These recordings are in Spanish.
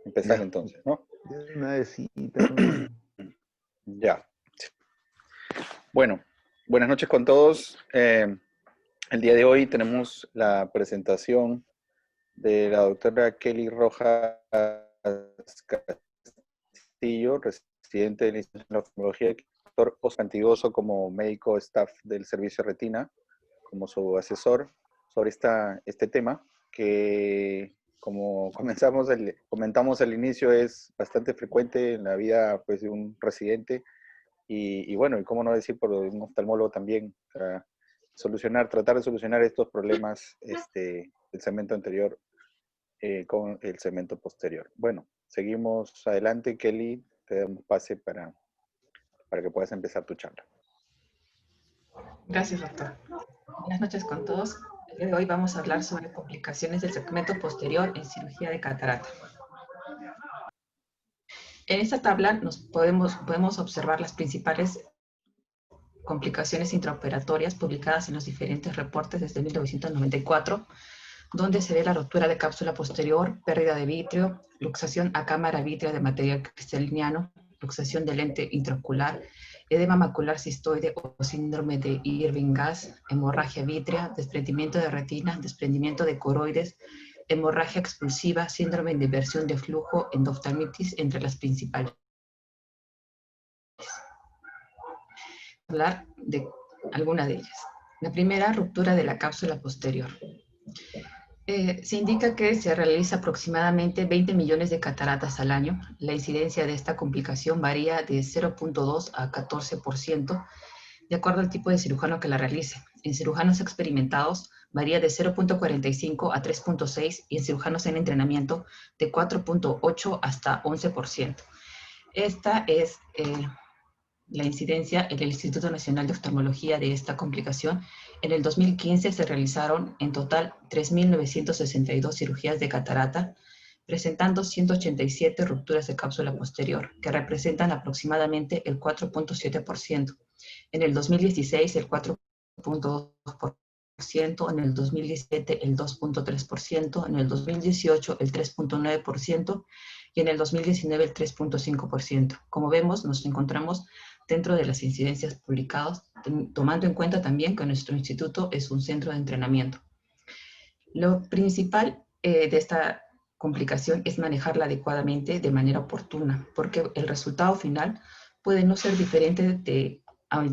Empezar Ya. entonces, ¿no? Una besita. Ya. Bueno, buenas noches con todos. El día de hoy tenemos la presentación de la doctora Kelly Rojas Castillo, residente del Instituto de Oftalmología, doctor Oscar Antigoso como médico staff del servicio de retina, como su asesor sobre este tema, que como comentamos al inicio, es bastante frecuente en la vida pues, de un residente y bueno, y cómo no decir por un oftalmólogo también, para tratar de solucionar estos problemas del segmento anterior con el segmento posterior. Bueno, seguimos adelante, Kelly, te damos pase para que puedas empezar tu charla. Gracias, doctor. Buenas noches con todos. El día de hoy vamos a hablar sobre complicaciones del segmento posterior en cirugía de catarata. En esta tabla podemos observar las principales complicaciones intraoperatorias publicadas en los diferentes reportes desde 1994, donde se ve la rotura de cápsula posterior, pérdida de vitrio, luxación a cámara vítrea de material cristaliniano, luxación de lente intraocular, edema macular cistoide o síndrome de Irving-Gass, hemorragia vítrea, desprendimiento de retina, desprendimiento de coroides, hemorragia expulsiva, síndrome de inversión de flujo, endoftalmitis, entre las principales. Hablar de alguna de ellas. La primera, ruptura de la cápsula posterior. Se indica que se realiza aproximadamente 20 millones de cataratas al año. La incidencia de esta complicación varía de 0.2 a 14%, de acuerdo al tipo de cirujano que la realice. En cirujanos experimentados varía de 0.45 a 3.6 y en cirujanos en entrenamiento de 4.8 hasta 11%. Esta es la incidencia en el Instituto Nacional de Oftalmología de esta complicación. En el 2015 se realizaron en total 3.962 cirugías de catarata, presentando 187 rupturas de cápsula posterior, que representan aproximadamente el 4.7%. En el 2016 el 4.2%, en el 2017 el 2.3%, en el 2018 el 3.9% y en el 2019 el 3.5%. Como vemos, nos encontramos dentro de las incidencias publicadas, tomando en cuenta también que nuestro instituto es un centro de entrenamiento. Lo principal de esta complicación es manejarla adecuadamente de manera oportuna, porque el resultado final puede no ser diferente de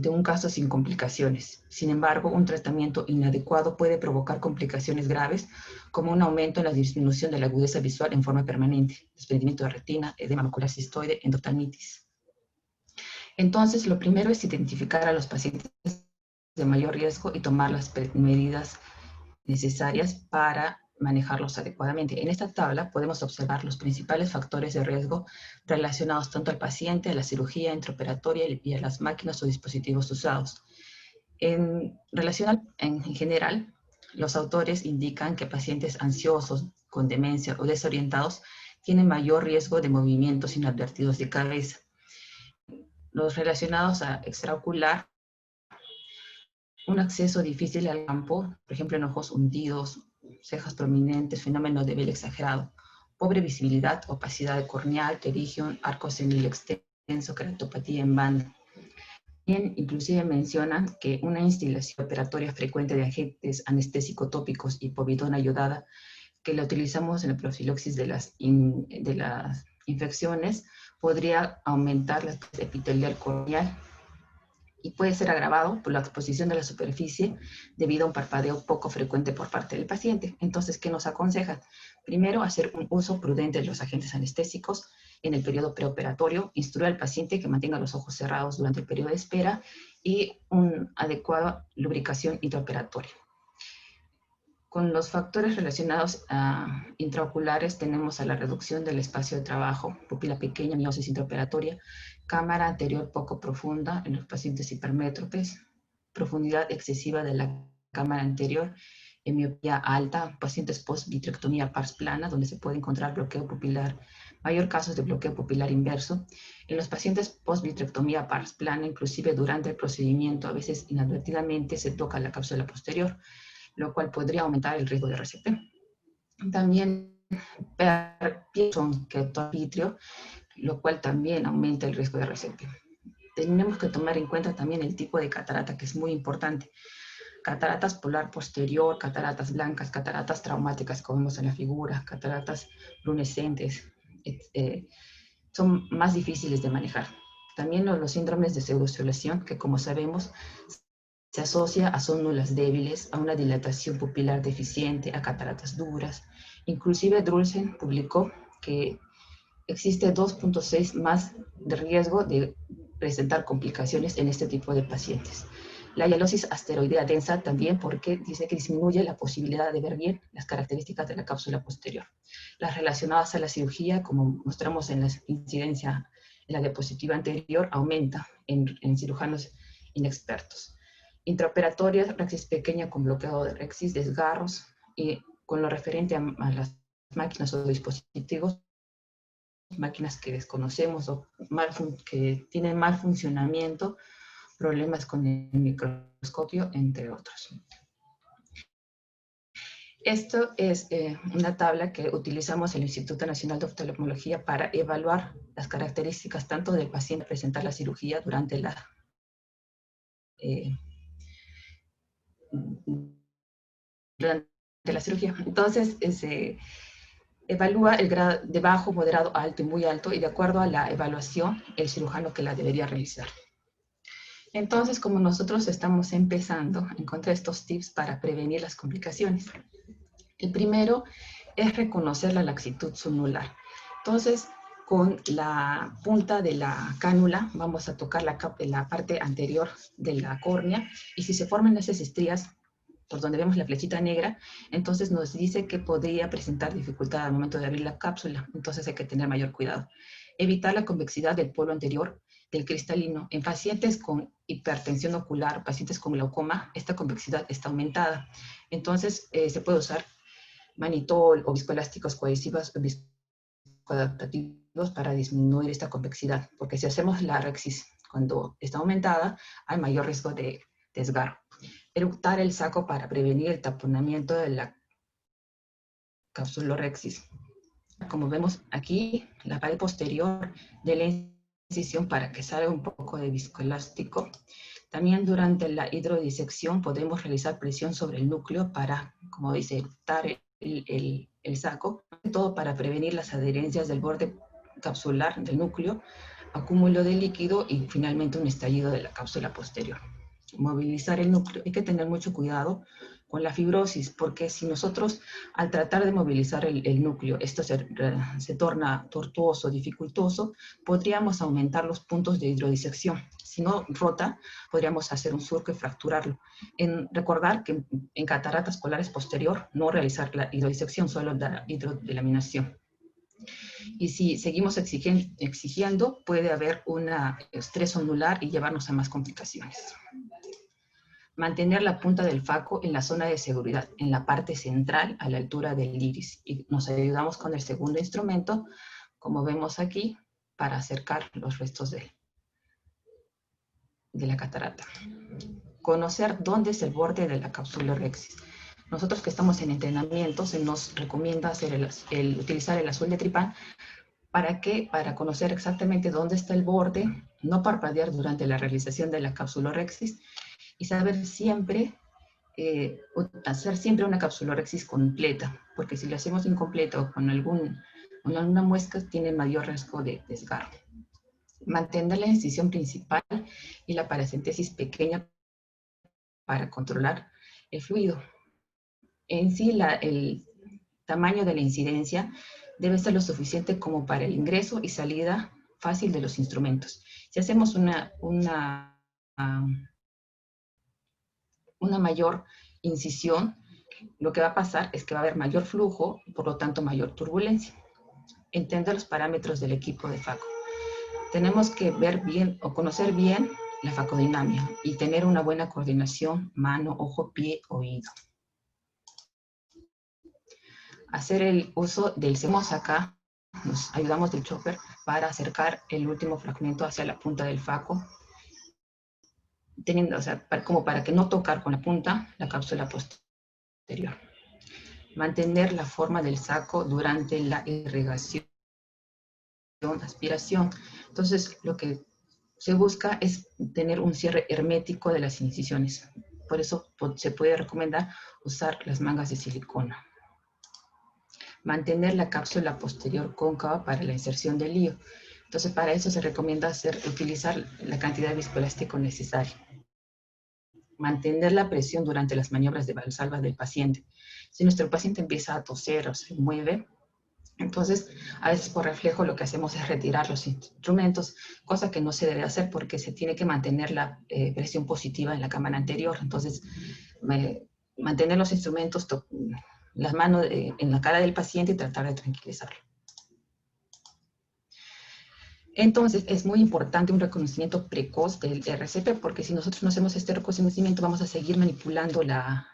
un caso sin complicaciones. Sin embargo, un tratamiento inadecuado puede provocar complicaciones graves, como un aumento en la disminución de la agudeza visual en forma permanente, desprendimiento de retina, edema macular cistoide, endoftalmitis. Entonces, lo primero es identificar a los pacientes de mayor riesgo y tomar las medidas necesarias para manejarlos adecuadamente. En esta tabla podemos observar los principales factores de riesgo relacionados tanto al paciente, a la cirugía intraoperatoria y a las máquinas o dispositivos usados. En general, los autores indican que pacientes ansiosos, con demencia o desorientados tienen mayor riesgo de movimientos inadvertidos de cabeza. Los relacionados a extraocular, un acceso difícil al campo, por ejemplo en ojos hundidos, cejas prominentes, fenómeno de velo exagerado, pobre visibilidad, opacidad corneal, pterigion, arco senil extenso, keratopatía en banda. Bien, inclusive mencionan que una instilación operatoria frecuente de agentes anestésico-tópicos y povidona iodada, que la utilizamos en la profilaxis de las infecciones, podría aumentar la epitelial corneal y puede ser agravado por la exposición de la superficie debido a un parpadeo poco frecuente por parte del paciente. Entonces, ¿qué nos aconsejan? Primero, hacer un uso prudente de los agentes anestésicos en el periodo preoperatorio, instruir al paciente que mantenga los ojos cerrados durante el periodo de espera y una adecuada lubricación intraoperatoria. Con los factores relacionados a intraoculares tenemos a la reducción del espacio de trabajo, pupila pequeña, miosis intraoperatoria, cámara anterior poco profunda en los pacientes hipermétropes, profundidad excesiva de la cámara anterior, miopía alta, pacientes post-vitrectomía pars plana, donde se puede encontrar bloqueo pupilar, mayor casos de bloqueo pupilar inverso. En los pacientes post-vitrectomía pars plana, inclusive durante el procedimiento, a veces inadvertidamente se toca la cápsula posterior, lo cual podría aumentar el riesgo de RCP. También Pearson que vitrio, lo cual también aumenta el riesgo de RCP. Tenemos que tomar en cuenta también el tipo de catarata, que es muy importante. Cataratas polar posterior, cataratas blancas, cataratas traumáticas, como vemos en la figura, cataratas lunescentes, son más difíciles de manejar. También los síndromes de pseudocirculación, que como sabemos, se asocia a zónulas débiles, a una dilatación pupilar deficiente, a cataratas duras. Inclusive Drulsen publicó que existe 2.6 más de riesgo de presentar complicaciones en este tipo de pacientes. La hialosis asteroidea densa también, porque dice que disminuye la posibilidad de ver bien las características de la cápsula posterior. Las relacionadas a la cirugía, como mostramos en la incidencia en la diapositiva anterior, aumenta en cirujanos inexpertos. Intraoperatorias, rexis pequeña con bloqueo de rexis, desgarros, y con lo referente a las máquinas o dispositivos, máquinas que desconocemos o que tienen mal funcionamiento, problemas con el microscopio, entre otros. Esto es una tabla que utilizamos en el Instituto Nacional de Oftalmología para evaluar las características tanto del paciente presentar la cirugía durante la cirugía. Entonces, se evalúa el grado de bajo, moderado, alto y muy alto, y de acuerdo a la evaluación, el cirujano que la debería realizar. Entonces, como nosotros estamos empezando, encontré estos tips para prevenir las complicaciones. El primero es reconocer la laxitud subnular. Entonces, con la punta de la cánula vamos a tocar la parte anterior de la córnea, y si se forman esas estrías por donde vemos la flechita negra, entonces nos dice que podría presentar dificultad al momento de abrir la cápsula. Entonces hay que tener mayor cuidado. Evitar la convexidad del polo anterior del cristalino. En pacientes con hipertensión ocular, pacientes con glaucoma, esta convexidad está aumentada. Entonces se puede usar manitol o viscoelásticos coadhesivos o viscoadaptativos para disminuir esta convexidad, porque si hacemos la rexis cuando está aumentada, hay mayor riesgo de desgarro. Eructar el saco para prevenir el taponamiento de la capsulorhexis. Como vemos aquí, la pared posterior de la incisión para que salga un poco de viscoelástico. También durante la hidrodisección podemos realizar presión sobre el núcleo para, como dice, eructar el saco, todo para prevenir las adherencias del borde capsular del núcleo, acúmulo de líquido y finalmente un estallido de la cápsula posterior. Movilizar el núcleo. Hay que tener mucho cuidado con la fibrosis, porque si nosotros al tratar de movilizar el núcleo, esto se torna tortuoso, dificultoso, podríamos aumentar los puntos de hidrodisección. Si no rota, podríamos hacer un surco y fracturarlo. Recordar que en cataratas polares posterior no realizar la hidrodisección, solo la hidrodelaminación. Y si seguimos exigiendo, puede haber un estrés onular y llevarnos a más complicaciones. Mantener la punta del faco en la zona de seguridad, en la parte central, a la altura del iris. Y nos ayudamos con el segundo instrumento, como vemos aquí, para acercar los restos de la catarata. Conocer dónde es el borde de la capsulorhexis. Nosotros que estamos en entrenamiento, se nos recomienda hacer utilizar el azul de Tripán. ¿Para qué? Para conocer exactamente dónde está el borde, no parpadear durante la realización de la capsulorhexis, y saber siempre, hacer siempre una capsulorhexis completa, porque si lo hacemos incompleta o con alguna muesca, tiene mayor riesgo de desgarro. Mantener la incisión principal y la paracentesis pequeña para controlar el fluido. En sí, el tamaño de la incidencia debe ser lo suficiente como para el ingreso y salida fácil de los instrumentos. Si hacemos una mayor incisión, lo que va a pasar es que va a haber mayor flujo y por lo tanto mayor turbulencia. Entender los parámetros del equipo de faco. Tenemos que ver bien o conocer bien la facodinamia y tener una buena coordinación mano, ojo, pie, oído. Hacer el uso del acá, nos ayudamos del chopper para acercar el último fragmento hacia la punta del faco, como para que no tocar con la punta la cápsula posterior. Mantener la forma del saco durante la irrigación, aspiración. Entonces, lo que se busca es tener un cierre hermético de las incisiones. Por eso se puede recomendar usar las mangas de silicona. Mantener la cápsula posterior cóncava para la inserción del lío. Entonces, para eso se recomienda utilizar la cantidad de viscoelástico necesaria. Mantener la presión durante las maniobras de valsalva del paciente. Si nuestro paciente empieza a toser o se mueve, entonces a veces por reflejo lo que hacemos es retirar los instrumentos, cosa que no se debe hacer porque se tiene que mantener la presión positiva en la cámara anterior. Entonces, mantener los instrumentos, las manos en la cara del paciente y tratar de tranquilizarlo. Entonces, es muy importante un reconocimiento precoz del RCP, porque si nosotros no hacemos este reconocimiento, vamos a seguir manipulando la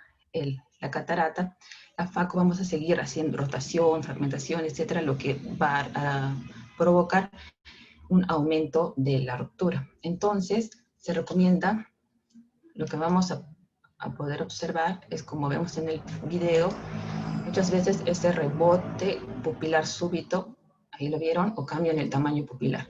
catarata, la FACO, vamos a seguir haciendo rotación, fragmentación, etcétera, lo que va a provocar un aumento de la ruptura. Entonces, se recomienda, lo que vamos a poder observar es, como vemos en el video, muchas veces este rebote pupilar súbito, ahí lo vieron, o cambio en el tamaño pupilar.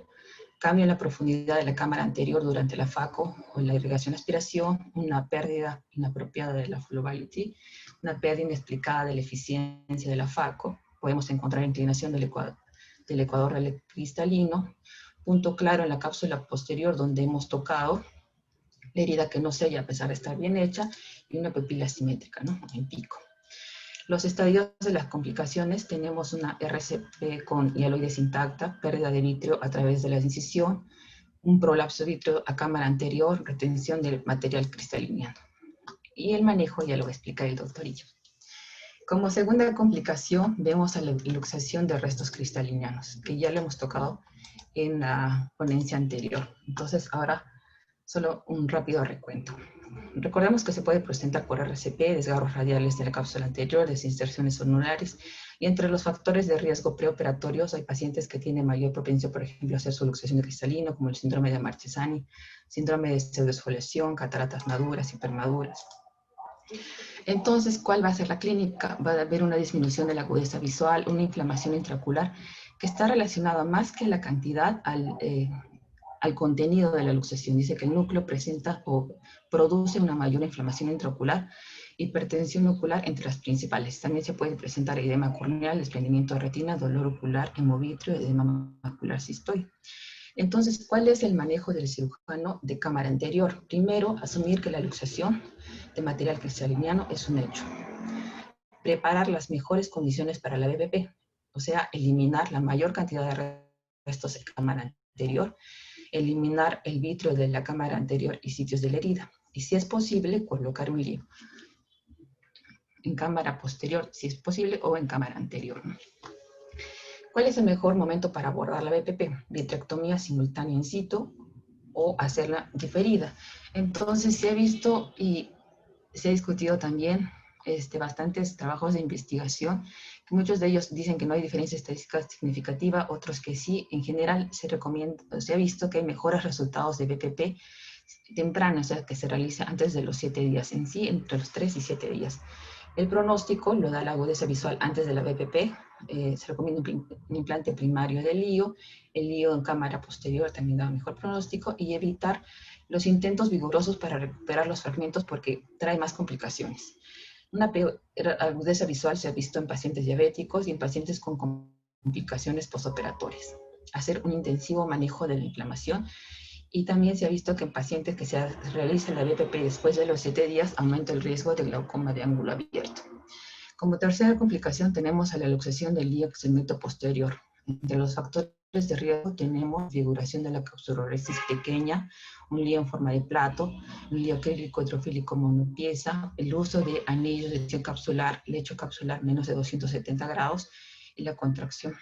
Cambio en la profundidad de la cámara anterior durante la FACO o la irrigación aspiración, una pérdida inapropiada de la flowability, una pérdida inexplicada de la eficiencia de la FACO. Podemos encontrar inclinación del ecuador cristalino, punto claro en la cápsula posterior donde hemos tocado, la herida que no sella a pesar de estar bien hecha, y una pupila simétrica, ¿no? En pico. Los estadios de las complicaciones, tenemos una RCP con hialoides intacta, pérdida de vítreo a través de la incisión, un prolapso vítreo a cámara anterior, retención del material cristaliniano. Y el manejo ya lo va a explicar el doctor Illo. Como segunda complicación, vemos a la luxación de restos cristalinianos, que ya lo hemos tocado en la ponencia anterior. Entonces, ahora solo un rápido recuento. Recordemos que se puede presentar por RCP, desgarros radiales de la cápsula anterior, desinserciones ulnares, y entre los factores de riesgo preoperatorios hay pacientes que tienen mayor propensión, por ejemplo, a hacer su luxación de cristalino, como el síndrome de Marchesani, síndrome de pseudoesfoliación, cataratas maduras, hipermaduras. Entonces, ¿cuál va a ser la clínica? Va a haber una disminución de la agudeza visual, una inflamación intraocular, que está relacionada más que la cantidad al contenido de la luxación. Dice que el núcleo presenta o produce una mayor inflamación intraocular, hipertensión ocular entre las principales. También se puede presentar edema corneal, desprendimiento de retina, dolor ocular, hemovitrio, edema macular cistoide. Entonces, ¿cuál es el manejo del cirujano de cámara anterior? Primero, asumir que la luxación de material cristaliniano es un hecho. Preparar las mejores condiciones para la BPP, o sea, eliminar la mayor cantidad de restos de cámara anterior, eliminar el vítreo de la cámara anterior y sitios de la herida. Y si es posible, colocar un lío en cámara posterior, si es posible, o en cámara anterior. ¿Cuál es el mejor momento para abordar la BPP? Vitrectomía simultánea in situ o hacerla diferida. Entonces se ha visto y se ha discutido también bastantes trabajos de investigación, que muchos de ellos dicen que no hay diferencia estadística significativa, otros que sí. En general se ha visto que hay mejores resultados de BPP tempranas, o sea, que se realiza antes de los 7 días, en sí entre los 3 y 7 días. El pronóstico lo da la agudeza visual antes de la BPP, se recomienda un implante primario del lío, el lío en cámara posterior también da mejor pronóstico, y evitar los intentos vigorosos para recuperar los fragmentos porque trae más complicaciones. Una peor agudeza visual se ha visto en pacientes diabéticos y en pacientes con complicaciones postoperatorias. Hacer un intensivo manejo de la inflamación, y también se ha visto que en pacientes que se realiza la BPP después de los 7 días aumenta el riesgo de glaucoma de ángulo abierto. Como tercera complicación tenemos a la luxación del lío segmento posterior. Entre los factores de riesgo tenemos figuración de la capsuloresis pequeña, un lío en forma de plato, un lío acrílico hidrofílico monopieza, el uso de anillos de tensión capsular, lecho capsular menos de 270 grados y la contracción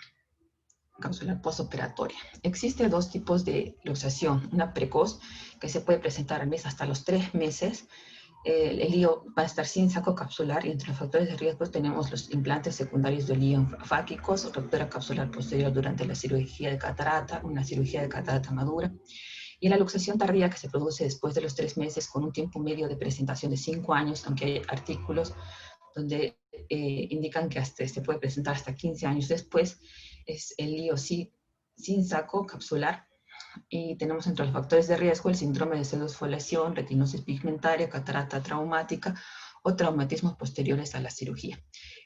capsular postoperatoria. Existen dos tipos de luxación, una precoz que se puede presentar al mes hasta los 3 meses. El lío va a estar sin saco capsular, y entre los factores de riesgo tenemos los implantes secundarios de lío fáquicos, ruptura capsular posterior durante la cirugía de catarata, una cirugía de catarata madura, y la luxación tardía que se produce después de los 3 meses con un tiempo medio de presentación de 5 años, aunque hay artículos donde indican que se puede presentar hasta 15 años después, es el lío sin saco capsular. Y tenemos entre los factores de riesgo el síndrome de pseudosfoliación, retinosis pigmentaria, catarata traumática o traumatismos posteriores a la cirugía.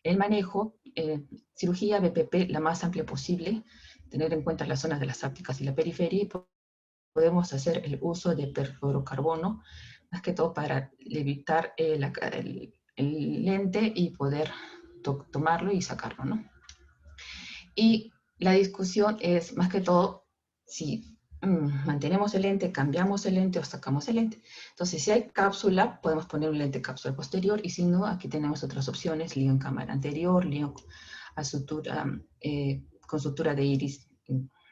El manejo, cirugía BPP la más amplia posible, tener en cuenta las zonas de las ápticas y la periferia, y podemos hacer el uso de perfluorocarbono, más que todo para evitar el lente y poder tomarlo y sacarlo, ¿no? Y la discusión es más que todo si mantenemos el lente, cambiamos el lente o sacamos el lente. Entonces, si hay cápsula, podemos poner un lente cápsula posterior, y si no, aquí tenemos otras opciones: lío en cámara anterior, lío a sutura, con sutura de iris,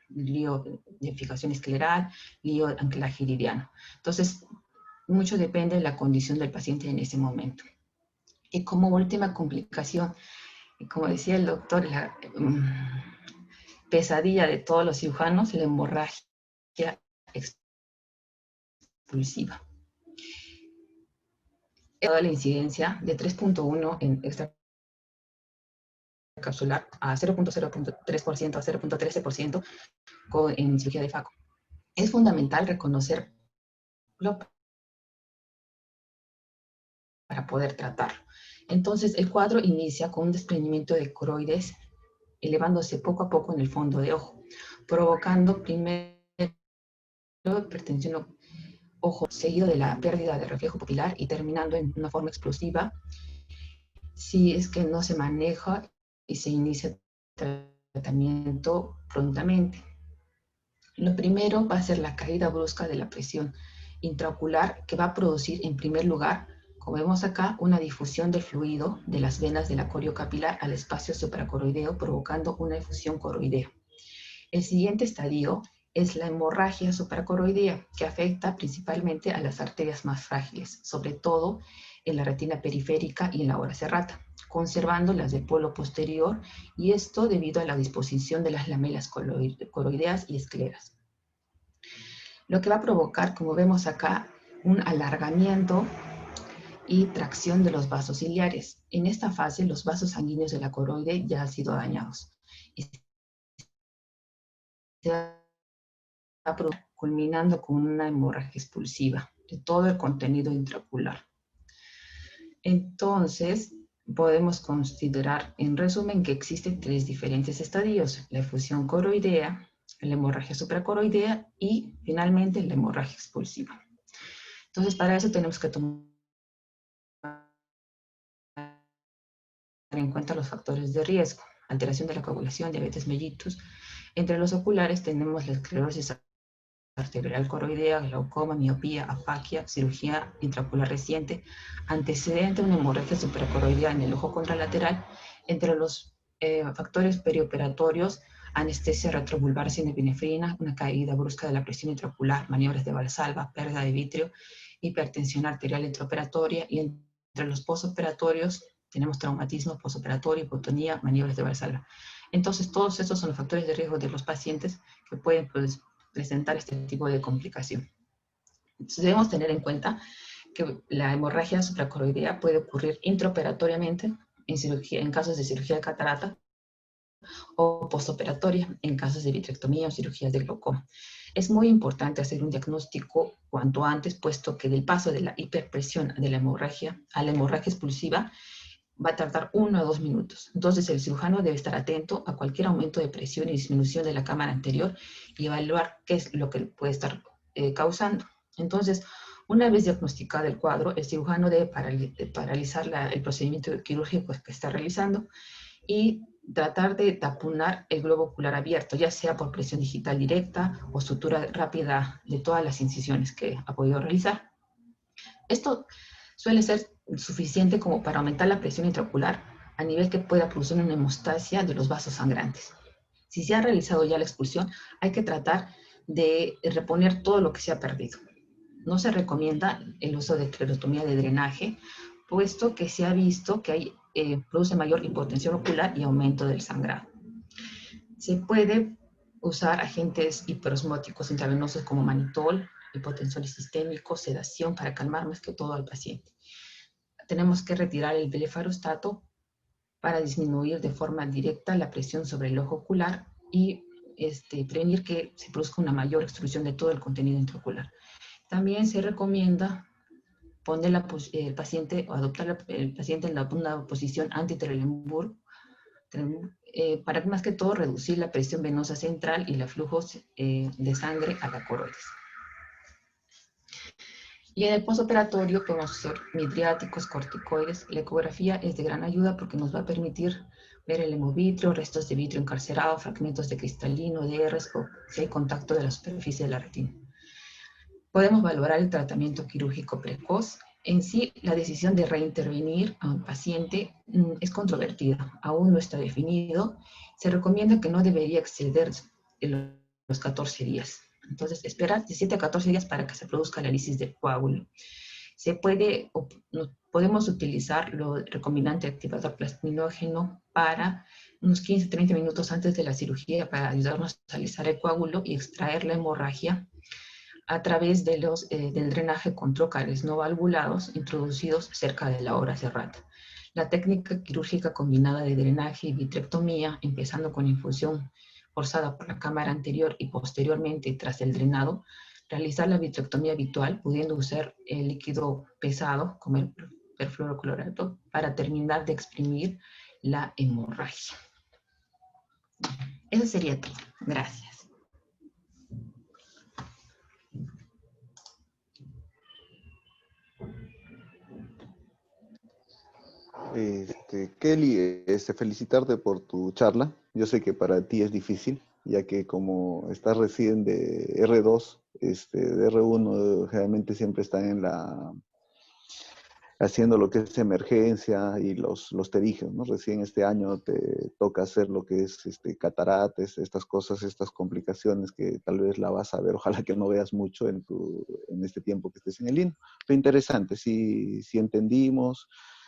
lío de fijación escleral, lío de anclaje iridiano. Entonces, mucho depende de la condición del paciente en ese momento. Y como última complicación, como decía el doctor, la pesadilla de todos los cirujanos, la hemorragia expulsiva. Toda la incidencia de 3.1 en extracapsular a 0.03% a 0.13% en cirugía de FACO. Es fundamental reconocerlo para poder tratarlo. Entonces, el cuadro inicia con un desprendimiento de coroides elevándose poco a poco en el fondo de ojo, provocando primero hipertensión ojo, seguido de la pérdida de reflejo pupilar y terminando en una forma explosiva si es que no se maneja y se inicia el tratamiento prontamente. Lo primero va a ser la caída brusca de la presión intraocular, que va a producir en primer lugar, como vemos acá, una difusión del fluido de las venas de la coriocapilar al espacio supracoroideo, provocando una efusión coroidea. El siguiente estadio es la hemorragia supracoroidea, que afecta principalmente a las arterias más frágiles, sobre todo en la retina periférica y en la ora serrata, conservando las del polo posterior, y esto debido a la disposición de las lamelas coroideas y escleras. Lo que va a provocar, como vemos acá, un alargamiento y tracción de los vasos ciliares. En esta fase, los vasos sanguíneos de la coroide ya han sido dañados. Y se va culminando con una hemorragia expulsiva de todo el contenido intraocular. Entonces, podemos considerar, en resumen, que existen tres diferentes estadios: la efusión coroidea, la hemorragia supracoroidea y, finalmente, la hemorragia expulsiva. Entonces, para eso tenemos que tomar en cuenta los factores de riesgo: alteración de la coagulación, diabetes mellitus. Entre los oculares tenemos la esclerosis arterial coroidea, glaucoma, miopía, afaquia, cirugía intraocular reciente, antecedente a una hemorragia supracoroidea en el ojo contralateral. Entre los factores perioperatorios, anestesia retrovulvar sin epinefrina, una caída brusca de la presión intraocular, maniobras de Valsalva, pérdida de vítreo, hipertensión arterial intraoperatoria. Y entre los posoperatorios tenemos traumatismo posoperatorio, hipotonía, maniobras de Valsalva. Entonces, todos estos son los factores de riesgo de los pacientes que pueden presentar este tipo de complicación. Entonces, debemos tener en cuenta que la hemorragia supracoroidea puede ocurrir intraoperatoriamente en casos de cirugía de catarata, o postoperatoria en casos de vitrectomía o cirugías de glaucoma. Es muy importante hacer un diagnóstico cuanto antes, puesto que del paso de la hiperpresión de la hemorragia a la hemorragia expulsiva va a tardar 1 a 2 minutos. Entonces, el cirujano debe estar atento a cualquier aumento de presión y disminución de la cámara anterior y evaluar qué es lo que puede estar causando. Entonces, una vez diagnosticado el cuadro, el cirujano debe paralizar el procedimiento quirúrgico que está realizando y tratar de taponar el globo ocular abierto, ya sea por presión digital directa o sutura rápida de todas las incisiones que ha podido realizar. Esto suele ser suficiente como para aumentar la presión intraocular a nivel que pueda producir una hemostasia de los vasos sangrantes. Si se ha realizado ya la expulsión, hay que tratar de reponer todo lo que se ha perdido. No se recomienda el uso de esclerotomía de drenaje, puesto que se ha visto que produce mayor hipotensión ocular y aumento del sangrado. Se puede usar agentes hiperosmóticos intravenosos como manitol, hipotensores sistémicos, sedación para calmar más que todo al paciente. Tenemos que retirar el blefarostato para disminuir de forma directa la presión sobre el ojo ocular y prevenir que se produzca una mayor extrusión de todo el contenido intraocular. También se recomienda poner el paciente o adoptar el paciente en una posición anti-Trendelenburg, para más que todo reducir la presión venosa central y los flujos de sangre a la coroides. Y en el postoperatorio podemos hacer midriáticos, corticoides. La ecografía es de gran ayuda porque nos va a permitir ver el hemovitrio, restos de vitrio encarcerado, fragmentos de cristalino, de herres, o si hay contacto de la superficie de la retina. Podemos valorar el tratamiento quirúrgico precoz. En sí, la decisión de reintervenir a un paciente es controvertida, aún no está definido. Se recomienda que no debería exceder los 14 días. Entonces, esperar de 7 a 14 días para que se produzca la lisis del coágulo. Podemos utilizar lo recombinante activador plasminógeno para unos 15-30 minutos antes de la cirugía para ayudarnos a alisar el coágulo y extraer la hemorragia a través de del drenaje con trócares no valvulados introducidos cerca de la hora cerrada. La técnica quirúrgica combinada de drenaje y vitrectomía, empezando con infusión forzada por la cámara anterior y posteriormente tras el drenado, realizar la vitrectomía habitual, pudiendo usar el líquido pesado, como el perfluoroclorato, para terminar de exprimir la hemorragia. Eso sería todo. Gracias. Kelly, felicitarte por tu charla. Yo sé que para ti es difícil, ya que como estás recién de R2, de R1 generalmente siempre están haciendo lo que es emergencia y los pterígenos, ¿no? Recién este año te toca hacer lo que es cataratas, estas cosas, estas complicaciones que tal vez la vas a ver, ojalá que no veas mucho en este tiempo que estés en el INO. Pero interesante, sí entendimos,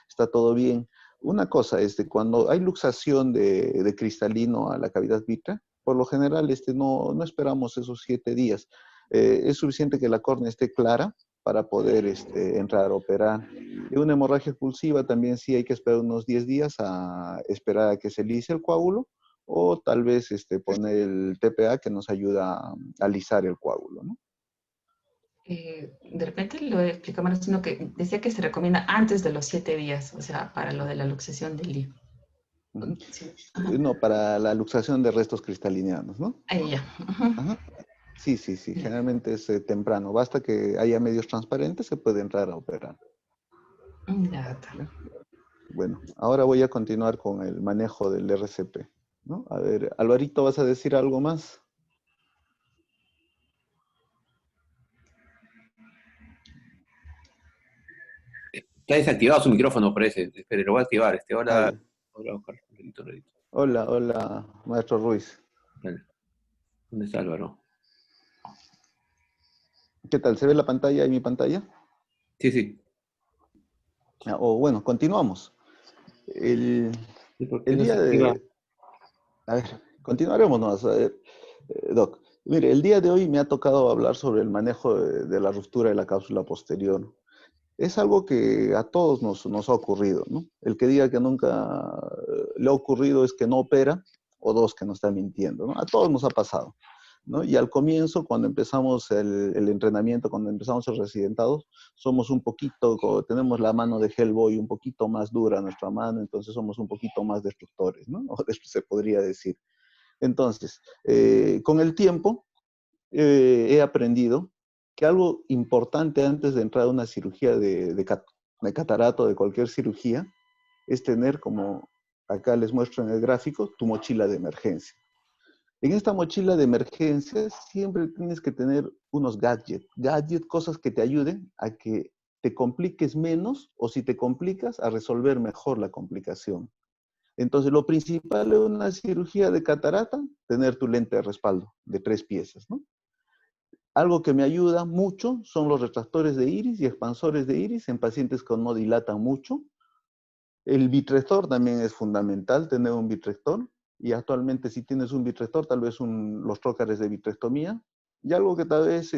está todo bien. Una cosa, cuando hay luxación de cristalino a la cavidad vítrea, por lo general no esperamos esos 7 días. Es suficiente que la córnea esté clara para poder entrar a operar. Y una hemorragia expulsiva también sí hay que esperar unos 10 días a esperar a que se lise el coágulo, o tal vez poner el TPA que nos ayuda a alisar el coágulo, ¿no? De repente lo explico más, sino que decía que se recomienda antes de los 7 días, o sea, para lo de la luxación del líquido. Sí. No, para la luxación de restos cristalinianos, ¿no? Ahí ya. Ajá. Sí, generalmente es temprano. Basta que haya medios transparentes, se puede entrar a operar. Ya está. ¿Ya? Bueno, ahora voy a continuar con el manejo del RCP, ¿no? A ver, Alvarito, ¿vas a decir algo más? Está desactivado su micrófono, parece. Espere, lo voy a activar. Hola, Ya. hola, Oscar. Hola, maestro Ruiz. ¿Dónde está Álvaro? ¿Qué tal? ¿Se ve la pantalla y mi pantalla? Sí. Bueno, continuamos. El ¿Por qué no se día activa? de... A ver, continuaremos nomás. A ver, Doc, mire, el día de hoy me ha tocado hablar sobre el manejo de la ruptura de la cápsula posterior. Es algo que a todos nos ha ocurrido, ¿no? El que diga que nunca le ha ocurrido es que no opera, o dos, que no está mintiendo, ¿no? A todos nos ha pasado, ¿no? Y al comienzo, cuando empezamos el entrenamiento, cuando empezamos el residentado, somos un poquito, tenemos la mano de Hellboy un poquito más dura nuestra mano, entonces somos un poquito más destructores, ¿no? O se podría decir. Entonces, con el tiempo, he aprendido que algo importante antes de entrar a una cirugía de catarato, de cualquier cirugía, es tener, como acá les muestro en el gráfico, tu mochila de emergencia. En esta mochila de emergencia siempre tienes que tener unos gadgets, cosas que te ayuden a que te compliques menos, o si te complicas, a resolver mejor la complicación. Entonces, lo principal de una cirugía de catarata, tener tu lente de respaldo de 3 piezas, ¿no? Algo que me ayuda mucho son los retractores de iris y expansores de iris en pacientes que no dilatan mucho. El vitrector también es fundamental, tener un vitrector. Y actualmente, si tienes un vitrector, tal vez los trócares de vitrectomía. Y algo que tal vez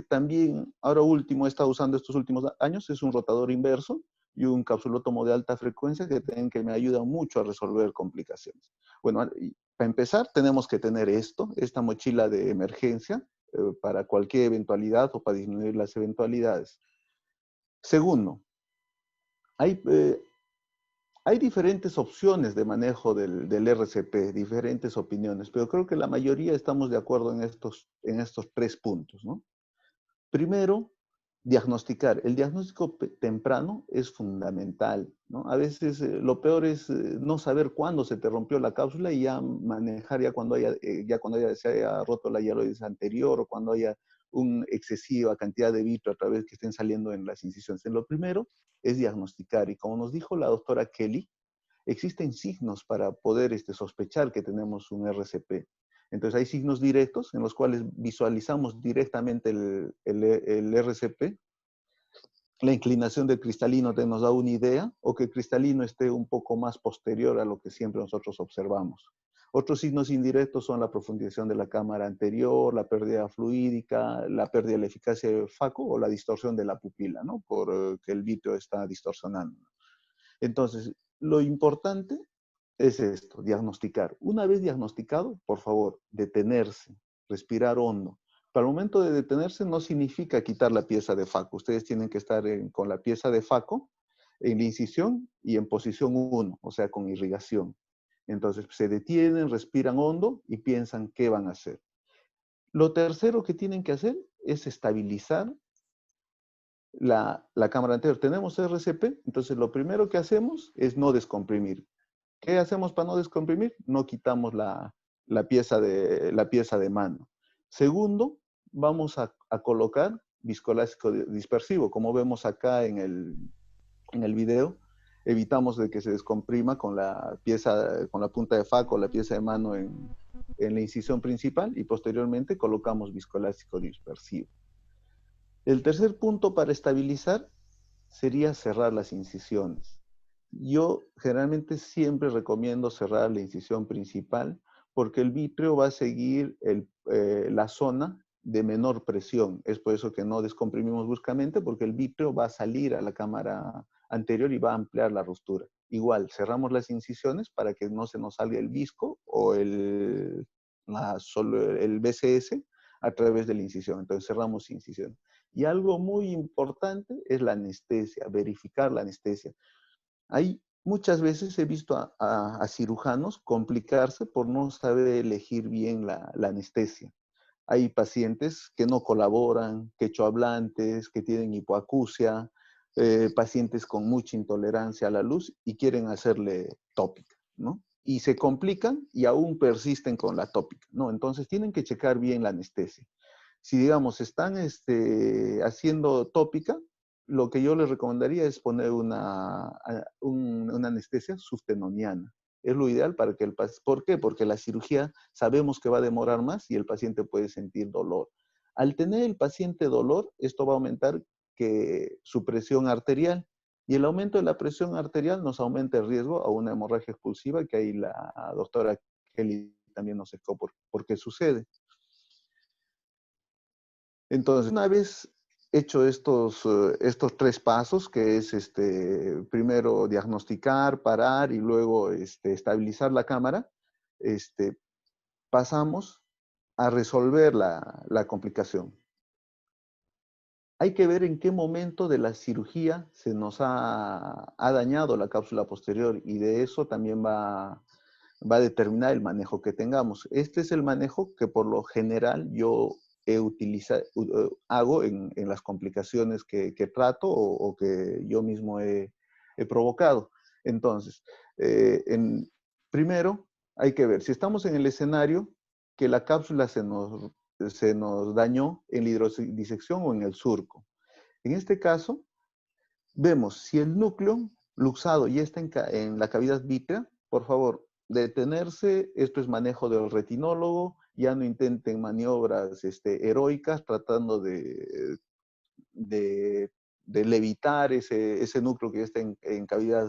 también, ahora último, he estado usando estos últimos años, es un rotador inverso. y un capsulótomo de alta frecuencia que me ayudan mucho a resolver complicaciones. Bueno, para empezar tenemos que tener esta mochila de emergencia para cualquier eventualidad o para disminuir las eventualidades. Segundo, hay diferentes opciones de manejo del RCP, diferentes opiniones, pero creo que la mayoría estamos de acuerdo en estos 3 puntos, ¿no? Primero, diagnosticar. El diagnóstico temprano es fundamental, ¿no? A veces lo peor es no saber cuándo se te rompió la cápsula y ya manejar cuando se haya roto la hialurosis anterior o cuando haya una excesiva cantidad de vitro a través que estén saliendo en las incisiones. Lo primero es diagnosticar, y como nos dijo la doctora Kelly, existen signos para poder sospechar que tenemos un RCP. Entonces hay signos directos en los cuales visualizamos directamente el RCP. La inclinación del cristalino nos da una idea, o que el cristalino esté un poco más posterior a lo que siempre nosotros observamos. Otros signos indirectos son la profundización de la cámara anterior, la pérdida fluídica, la pérdida de la eficacia del FACO o la distorsión de la pupila, ¿no? Porque el vítreo está distorsionando. Entonces, lo importante es esto, diagnosticar. Una vez diagnosticado, por favor, detenerse, respirar hondo. Para el momento de detenerse no significa quitar la pieza de FACO. Ustedes tienen que estar con la pieza de FACO en la incisión y en posición 1, o sea, con irrigación. Entonces, se detienen, respiran hondo y piensan qué van a hacer. Lo tercero que tienen que hacer es estabilizar la cámara anterior. Tenemos RCP, entonces lo primero que hacemos es no descomprimir. ¿Qué hacemos para no descomprimir? No quitamos la pieza de mano. Segundo, vamos a colocar viscoelástico dispersivo. Como vemos acá en el video, evitamos de que se descomprima con la punta de FACO o la pieza de mano en la incisión principal, y posteriormente colocamos viscoelástico dispersivo. El tercer punto para estabilizar sería cerrar las incisiones. Yo generalmente siempre recomiendo cerrar la incisión principal porque el vítreo va a seguir la zona de menor presión. Es por eso que no descomprimimos bruscamente, porque el vítreo va a salir a la cámara anterior y va a ampliar la ruptura. Igual, cerramos las incisiones para que no se nos salga el visco o el BCS a través de la incisión. Entonces cerramos incisión. Y algo muy importante es la anestesia, verificar la anestesia. Muchas veces he visto a cirujanos complicarse por no saber elegir bien la anestesia. Hay pacientes que no colaboran, quechohablantes, que tienen hipoacusia, pacientes con mucha intolerancia a la luz y quieren hacerle tópica, ¿no? Y se complican y aún persisten con la tópica, ¿no? Entonces tienen que checar bien la anestesia. Si, digamos, están haciendo tópica, lo que yo les recomendaría es poner una anestesia suftenoniana. Es lo ideal para que el paciente... ¿Por qué? Porque la cirugía sabemos que va a demorar más y el paciente puede sentir dolor. Al tener el paciente dolor, esto va a aumentar su presión arterial. Y el aumento de la presión arterial nos aumenta el riesgo a una hemorragia expulsiva, que ahí la doctora Kelly también nos explicó por qué sucede. Entonces, una vez hecho estos 3 pasos, que es primero diagnosticar, parar y luego estabilizar la cámara, pasamos a resolver la complicación. Hay que ver en qué momento de la cirugía se nos ha dañado la cápsula posterior, y de eso también va a determinar el manejo que tengamos. Este es el manejo que por lo general yo hago en las complicaciones que trato o que yo mismo he provocado. Entonces, primero hay que ver, si estamos en el escenario que la cápsula se nos dañó en la hidrodisección o en el surco. En este caso, vemos si el núcleo luxado ya está en la cavidad vítrea. Por favor, detenerse. Esto es manejo del retinólogo. Ya no intenten maniobras heroicas tratando de levitar ese núcleo que está en cavidad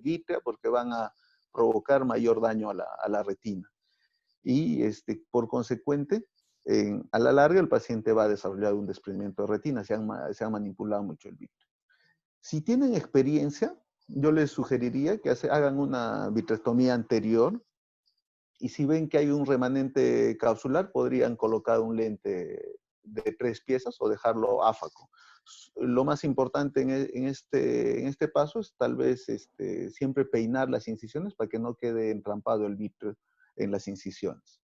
vítrea, porque van a provocar mayor daño a la retina. Y por consecuente, a la larga el paciente va a desarrollar un desprendimiento de retina. Se ha manipulado mucho el vítreo. Si tienen experiencia, yo les sugeriría que hagan una vitrectomía anterior y si ven que hay un remanente capsular, podrían colocar un lente de 3 piezas o dejarlo áfaco. Lo más importante en este paso es tal vez siempre peinar las incisiones para que no quede entrampado el vítreo en las incisiones.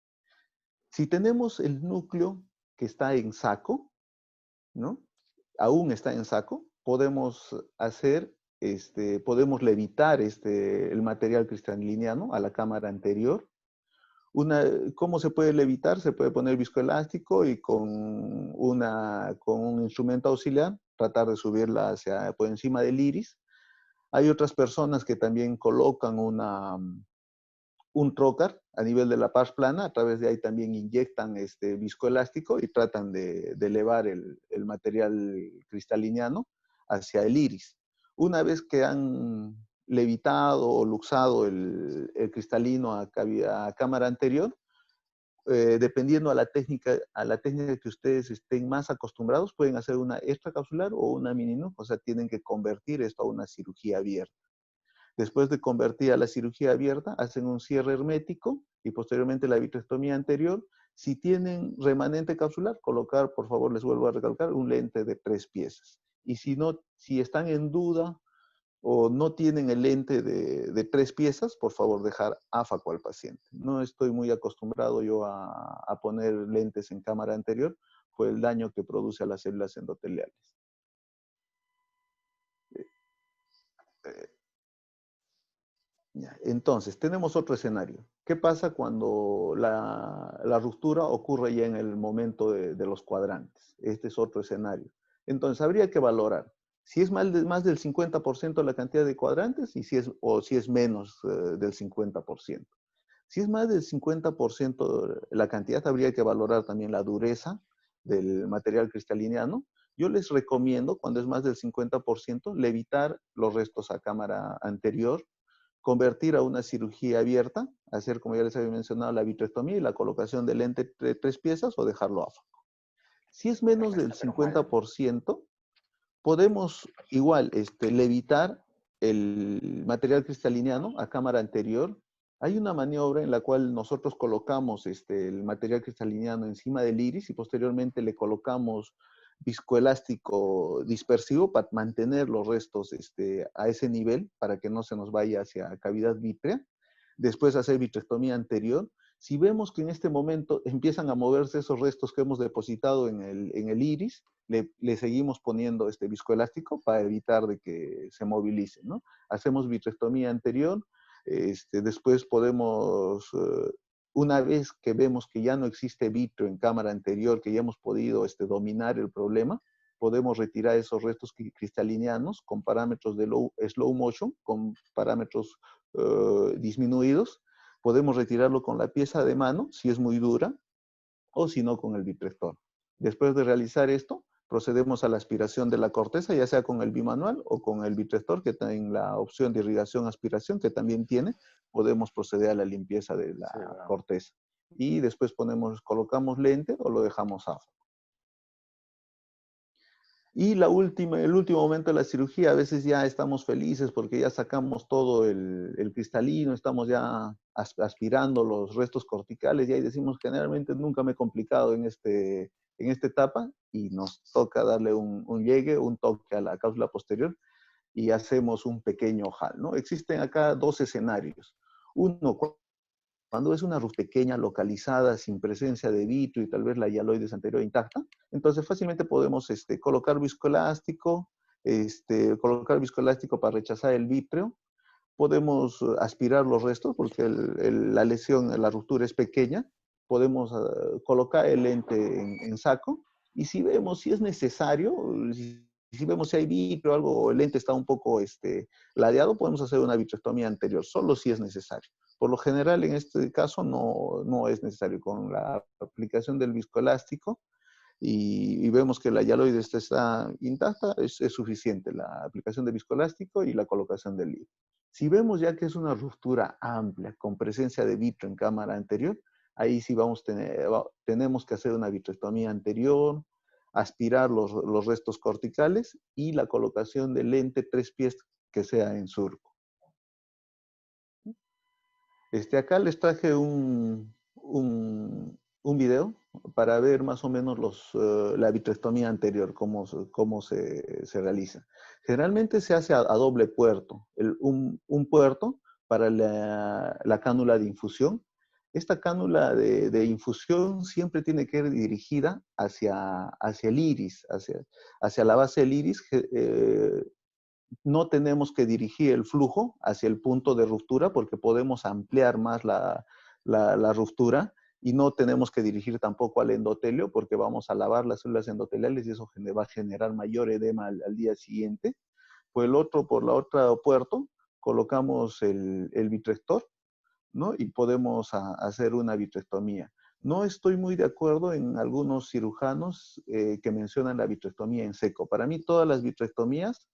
Si tenemos el núcleo que está en saco, ¿no? Aún está en saco, podemos podemos levitar el material cristaliniano a la cámara anterior. ¿Cómo se puede levitar? Se puede poner viscoelástico y con un instrumento auxiliar tratar de subirla por encima del iris. Hay otras personas que también colocan un trocar a nivel de la pars plana, a través de ahí también inyectan viscoelástico y tratan de elevar el material cristaliniano hacia el iris. Una vez que han levitado o luxado el cristalino a cámara anterior, dependiendo a la técnica que ustedes estén más acostumbrados, pueden hacer una extracapsular o una mini nuc, o sea, tienen que convertir esto a una cirugía abierta. Después de convertir a la cirugía abierta, hacen un cierre hermético y posteriormente la vitrectomía anterior. Si tienen remanente capsular, colocar, por favor, les vuelvo a recalcar, un lente de 3 piezas. Y si están en duda o no tienen el lente de 3 piezas, por favor, dejar áfaco al paciente. No estoy muy acostumbrado yo a poner lentes en cámara anterior por el daño que produce a las células endoteliales. Entonces, tenemos otro escenario. ¿Qué pasa cuando la ruptura ocurre ya en el momento de los cuadrantes? Este es otro escenario. Entonces, habría que valorar si es más del 50% la cantidad de cuadrantes o si es menos del 50%. Si es más del 50% la cantidad, habría que valorar también la dureza del material cristaliniano. Yo les recomiendo, cuando es más del 50%, levitar los restos a cámara anterior, convertir a una cirugía abierta, hacer, como ya les había mencionado, la vitrectomía y la colocación de lente de 3 piezas o dejarlo áfaco. Si es menos del 50%, podemos igual levitar el material cristaliniano a cámara anterior. Hay una maniobra en la cual nosotros colocamos el material cristaliniano encima del iris y posteriormente le colocamos viscoelástico dispersivo para mantener los restos a ese nivel para que no se nos vaya hacia cavidad vítrea. Después hacer vitrectomía anterior. Si vemos que en este momento empiezan a moverse esos restos que hemos depositado en el iris, le seguimos poniendo viscoelástico para evitar de que se movilice, ¿no? Hacemos vitrectomía anterior, después podemos, una vez que vemos que ya no existe vitreo en cámara anterior, que ya hemos podido dominar el problema, podemos retirar esos restos cristalinianos con parámetros de slow motion, con parámetros disminuidos. Podemos retirarlo con la pieza de mano, si es muy dura, o si no, con el vitrector. Después de realizar esto, procedemos a la aspiración de la corteza, ya sea con el bimanual o con el vitrector, que tiene la opción de irrigación-aspiración, que también tiene. Podemos proceder a la limpieza de la corteza. Y después colocamos lente o lo dejamos afuera. Y el último momento de la cirugía, a veces ya estamos felices porque ya sacamos todo el cristalino, estamos ya aspirando los restos corticales y ahí decimos, generalmente nunca me he complicado en esta etapa y nos toca darle un llegue, un toque a la cápsula posterior y hacemos un pequeño ojal, ¿no? Existen acá 2 escenarios. Uno, cuando es una ruptura pequeña, localizada, sin presencia de vitrio y tal vez la hialoides anterior intacta, entonces fácilmente podemos colocar viscoelástico para rechazar el vítreo. Podemos aspirar los restos porque la lesión, la ruptura es pequeña. Podemos colocar el lente en saco y si vemos si es necesario, si vemos si hay vitrio o algo, o el lente está un poco ladeado, podemos hacer una vitrectomía anterior, solo si es necesario. Por lo general, en este caso, no es necesario. Con la aplicación del viscoelástico y vemos que la hialoides está intacta, es suficiente la aplicación de viscoelástico y la colocación del hilo. Si vemos ya que es una ruptura amplia, con presencia de vitrio en cámara anterior, ahí sí tenemos que hacer una vitrectomía anterior, aspirar los restos corticales y la colocación de lente 3 pies que sea en surco. Acá les traje un video para ver más o menos la vitrectomía anterior, cómo se realiza. Generalmente se hace a doble puerto, un puerto para la cánula de infusión. Esta cánula de infusión siempre tiene que ir dirigida hacia el iris, hacia la base del iris. No tenemos que dirigir el flujo hacia el punto de ruptura porque podemos ampliar más la ruptura, y no tenemos que dirigir tampoco al endotelio porque vamos a lavar las células endoteliales y eso va a generar mayor edema al día siguiente. Por la otra puerto, colocamos el vitrector, ¿no? Y podemos hacer una vitrectomía. No estoy muy de acuerdo en algunos cirujanos que mencionan la vitrectomía en seco. Para mí todas las vitrectomías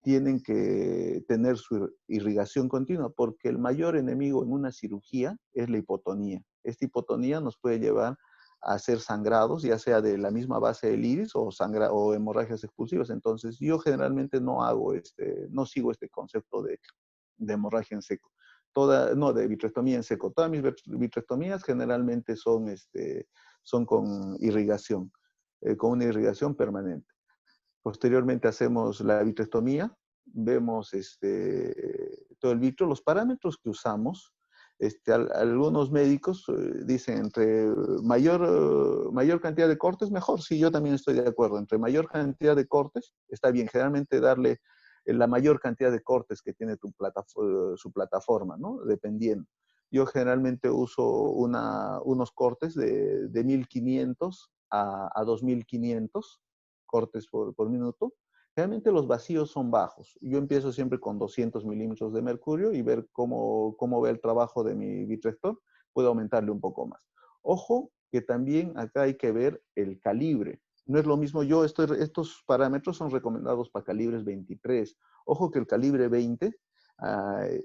tienen que tener su irrigación continua, porque el mayor enemigo en una cirugía es la hipotonía. Esta hipotonía nos puede llevar a hacer sangrados, ya sea de la misma base del iris o hemorragias expulsivas. Entonces, yo generalmente no sigo este concepto de hemorragia en seco. De vitrectomía en seco. Todas mis vitrectomías generalmente son con irrigación, con una irrigación permanente. Posteriormente hacemos la vitrectomía, vemos todo el vitro, los parámetros que usamos. Algunos médicos dicen entre mayor cantidad de cortes, mejor. Sí, yo también estoy de acuerdo. Entre mayor cantidad de cortes, está bien. Generalmente darle la mayor cantidad de cortes que tiene su plataforma, ¿no? Dependiendo. Yo generalmente uso unos cortes de 1500 a 2500 cortes por minuto. Realmente los vacíos son bajos. Yo empiezo siempre con 200 milímetros de mercurio y ver cómo ve el trabajo de mi vitrector. Puedo aumentarle un poco más. Ojo que también acá hay que ver el calibre. No es lo mismo, estos parámetros son recomendados para calibres 23. Ojo que el calibre 20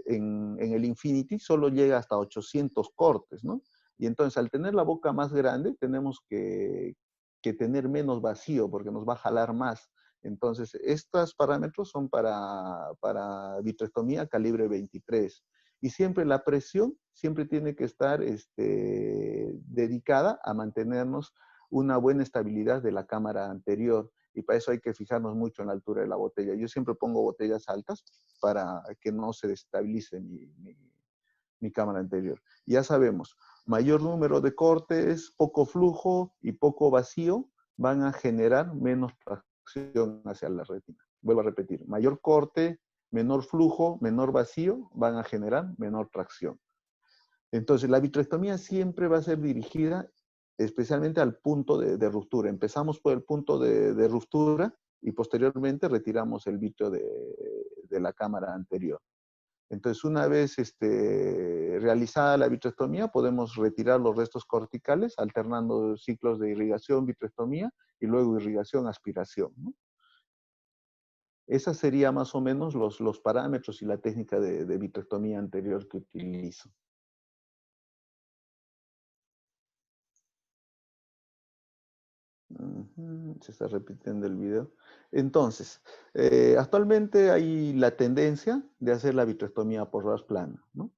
en el Infinity solo llega hasta 800 cortes, ¿no? Y entonces al tener la boca más grande tenemos que tener menos vacío porque nos va a jalar más. Entonces, estos parámetros son para vitrectomía calibre 23. Y siempre la presión siempre tiene que estar dedicada a mantenernos una buena estabilidad de la cámara anterior. Y para eso hay que fijarnos mucho en la altura de la botella. Yo siempre pongo botellas altas para que no se destabilice mi cámara anterior. Ya sabemos, mayor número de cortes, poco flujo y poco vacío van a generar menos tracción hacia la retina. Vuelvo a repetir, mayor corte, menor flujo, menor vacío van a generar menor tracción. Entonces, la vitrectomía siempre va a ser dirigida especialmente al punto de ruptura. Empezamos por el punto de ruptura y posteriormente retiramos el vitrio de la cámara anterior. Entonces, una vez realizada la vitrectomía, podemos retirar los restos corticales, alternando ciclos de irrigación, vitrectomía, y luego irrigación, aspiración, ¿no? Esa sería más o menos los parámetros y la técnica de vitrectomía anterior que utilizo. Se está repitiendo el video. Entonces, actualmente hay la tendencia de hacer la vitrectomía por ras plana, ¿no?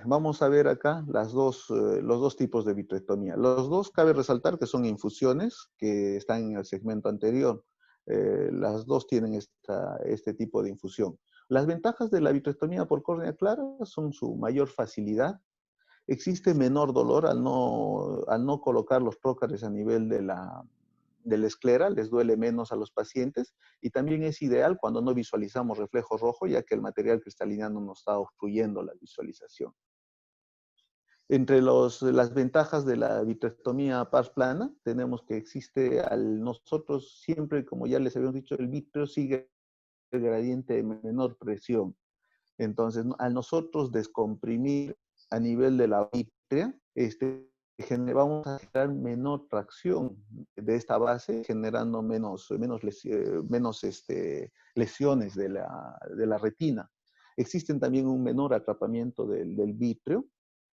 Vamos a ver acá los dos tipos de vitrectomía. Los dos cabe resaltar que son infusiones que están en el segmento anterior. Las dos tienen este tipo de infusión. Las ventajas de la vitrectomía por córnea clara son su mayor facilidad. Existe menor dolor al no colocar los prócares a nivel de la esclera, les duele menos a los pacientes, y también es ideal cuando no visualizamos reflejo rojo, ya que el material cristalino nos está obstruyendo la visualización. Entre las ventajas de la vitrectomía pars plana, tenemos que existe nosotros siempre, como ya les habíamos dicho, el vitrio sigue el gradiente de menor presión. Entonces, al nosotros descomprimir a nivel de la vitrea, vamos a generar menor tracción de esta base, generando menos lesiones de la retina. Existen también un menor atrapamiento del vitrio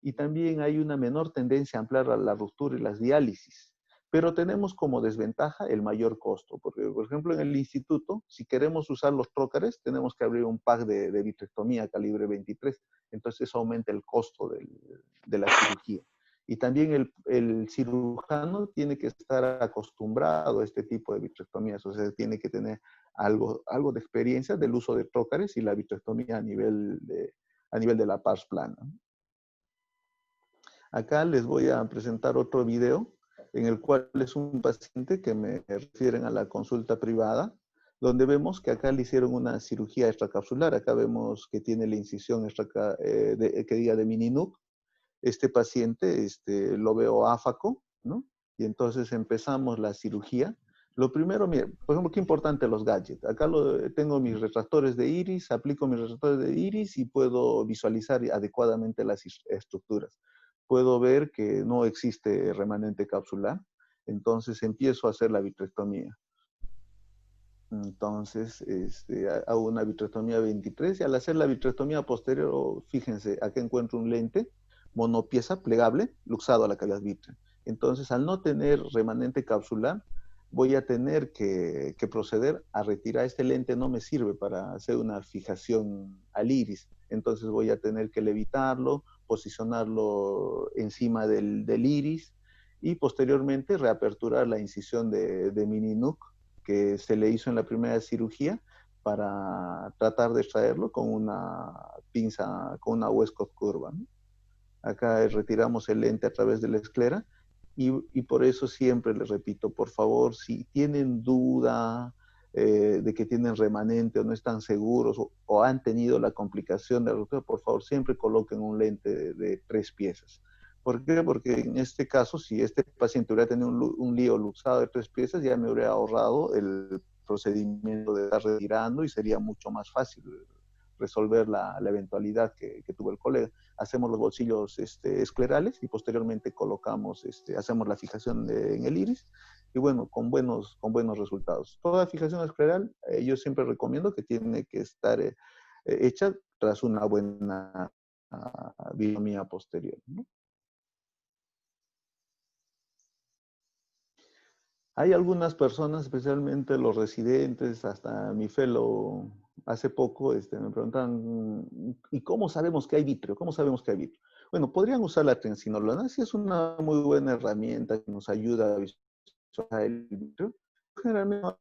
y también hay una menor tendencia a ampliar la ruptura y las diálisis. pero tenemos como desventaja el mayor costo, porque por ejemplo en el instituto, si queremos usar los trócares, tenemos que abrir un pack de vitrectomía calibre 23, entonces eso aumenta el costo de la cirugía. Y también el cirujano tiene que estar acostumbrado a este tipo de vitrectomías, o sea, tiene que tener algo de experiencia del uso de trócares y la vitrectomía a nivel de la pars plana. Acá les voy a presentar otro video en el cual es un paciente que me refieren a la consulta privada, donde vemos que acá le hicieron una cirugía extracapsular. Acá vemos que tiene la incisión que diga de mini-nuc. Este paciente lo veo áfaco, ¿no? Y entonces empezamos la cirugía. Lo primero, mira, por ejemplo, qué importante los gadgets. Acá tengo mis retractores de iris, aplico mis retractores de iris y puedo visualizar adecuadamente las estructuras. Puedo ver que no existe remanente capsular, entonces empiezo a hacer la vitrectomía. Entonces, hago una vitrectomía 23 y al hacer la vitrectomía posterior, fíjense, acá encuentro un lente monopieza plegable, luxado a la cavidad vítrea. Entonces, al no tener remanente capsular, voy a tener que proceder a retirar este lente, no me sirve para hacer una fijación al iris. Entonces voy a tener que levitarlo, posicionarlo encima del iris y posteriormente reaperturar la incisión de mini-nuc que se le hizo en la primera cirugía para tratar de extraerlo con una pinza, con una Westcott curva, ¿no? Acá retiramos el lente a través de la esclera y por eso siempre les repito, por favor, si tienen duda de que tienen remanente o no están seguros o han tenido la complicación de la ruptura, por favor, siempre coloquen un lente de 3 piezas. ¿Por qué? Porque en este caso, si este paciente hubiera tenido un lío luxado de 3 piezas, ya me hubiera ahorrado el procedimiento de estar retirando y sería mucho más fácil resolver la eventualidad que tuvo el colega. Hacemos los bolsillos esclerales y posteriormente colocamos, hacemos la fijación en el iris y bueno, con buenos resultados. Toda fijación escleral, yo siempre recomiendo que tiene que estar hecha tras una buena biomía posterior, ¿no? Hay algunas personas, especialmente los residentes, hasta mi fellow, hace poco me preguntaban, ¿y cómo sabemos que hay vitrio? ¿Cómo sabemos que hay vitrio? Bueno, podrían usar la triamcinolona, sí es una muy buena herramienta que nos ayuda a visualizar el vitrio. Generalmente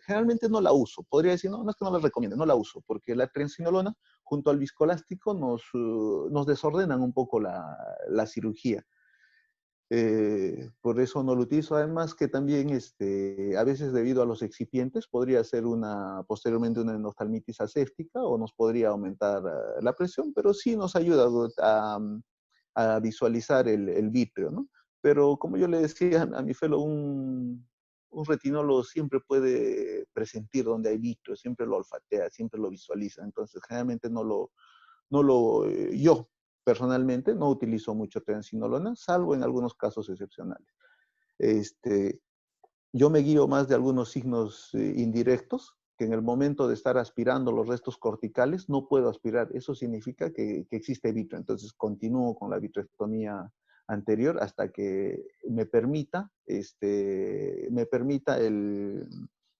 generalmente no la uso. Podría decir, no, no es que no la recomiende, no la uso, porque la triamcinolona junto al viscoelástico nos desordenan un poco la cirugía. Por eso no lo utilizo. Además que también a veces debido a los excipientes podría ser posteriormente una endoftalmitis aséptica o nos podría aumentar la presión, pero sí nos ayuda a visualizar el vítreo, ¿no? Pero como yo le decía a mi fellow, un retinólogo siempre puede presentir donde hay vítreo, siempre lo olfatea, siempre lo visualiza. Entonces generalmente yo personalmente no utilizo mucho triamcinolona, salvo en algunos casos excepcionales. Yo me guío más de algunos signos indirectos, que en el momento de estar aspirando los restos corticales no puedo aspirar. Eso significa que existe vitrio. Entonces continúo con la vitrectomía anterior hasta que me permita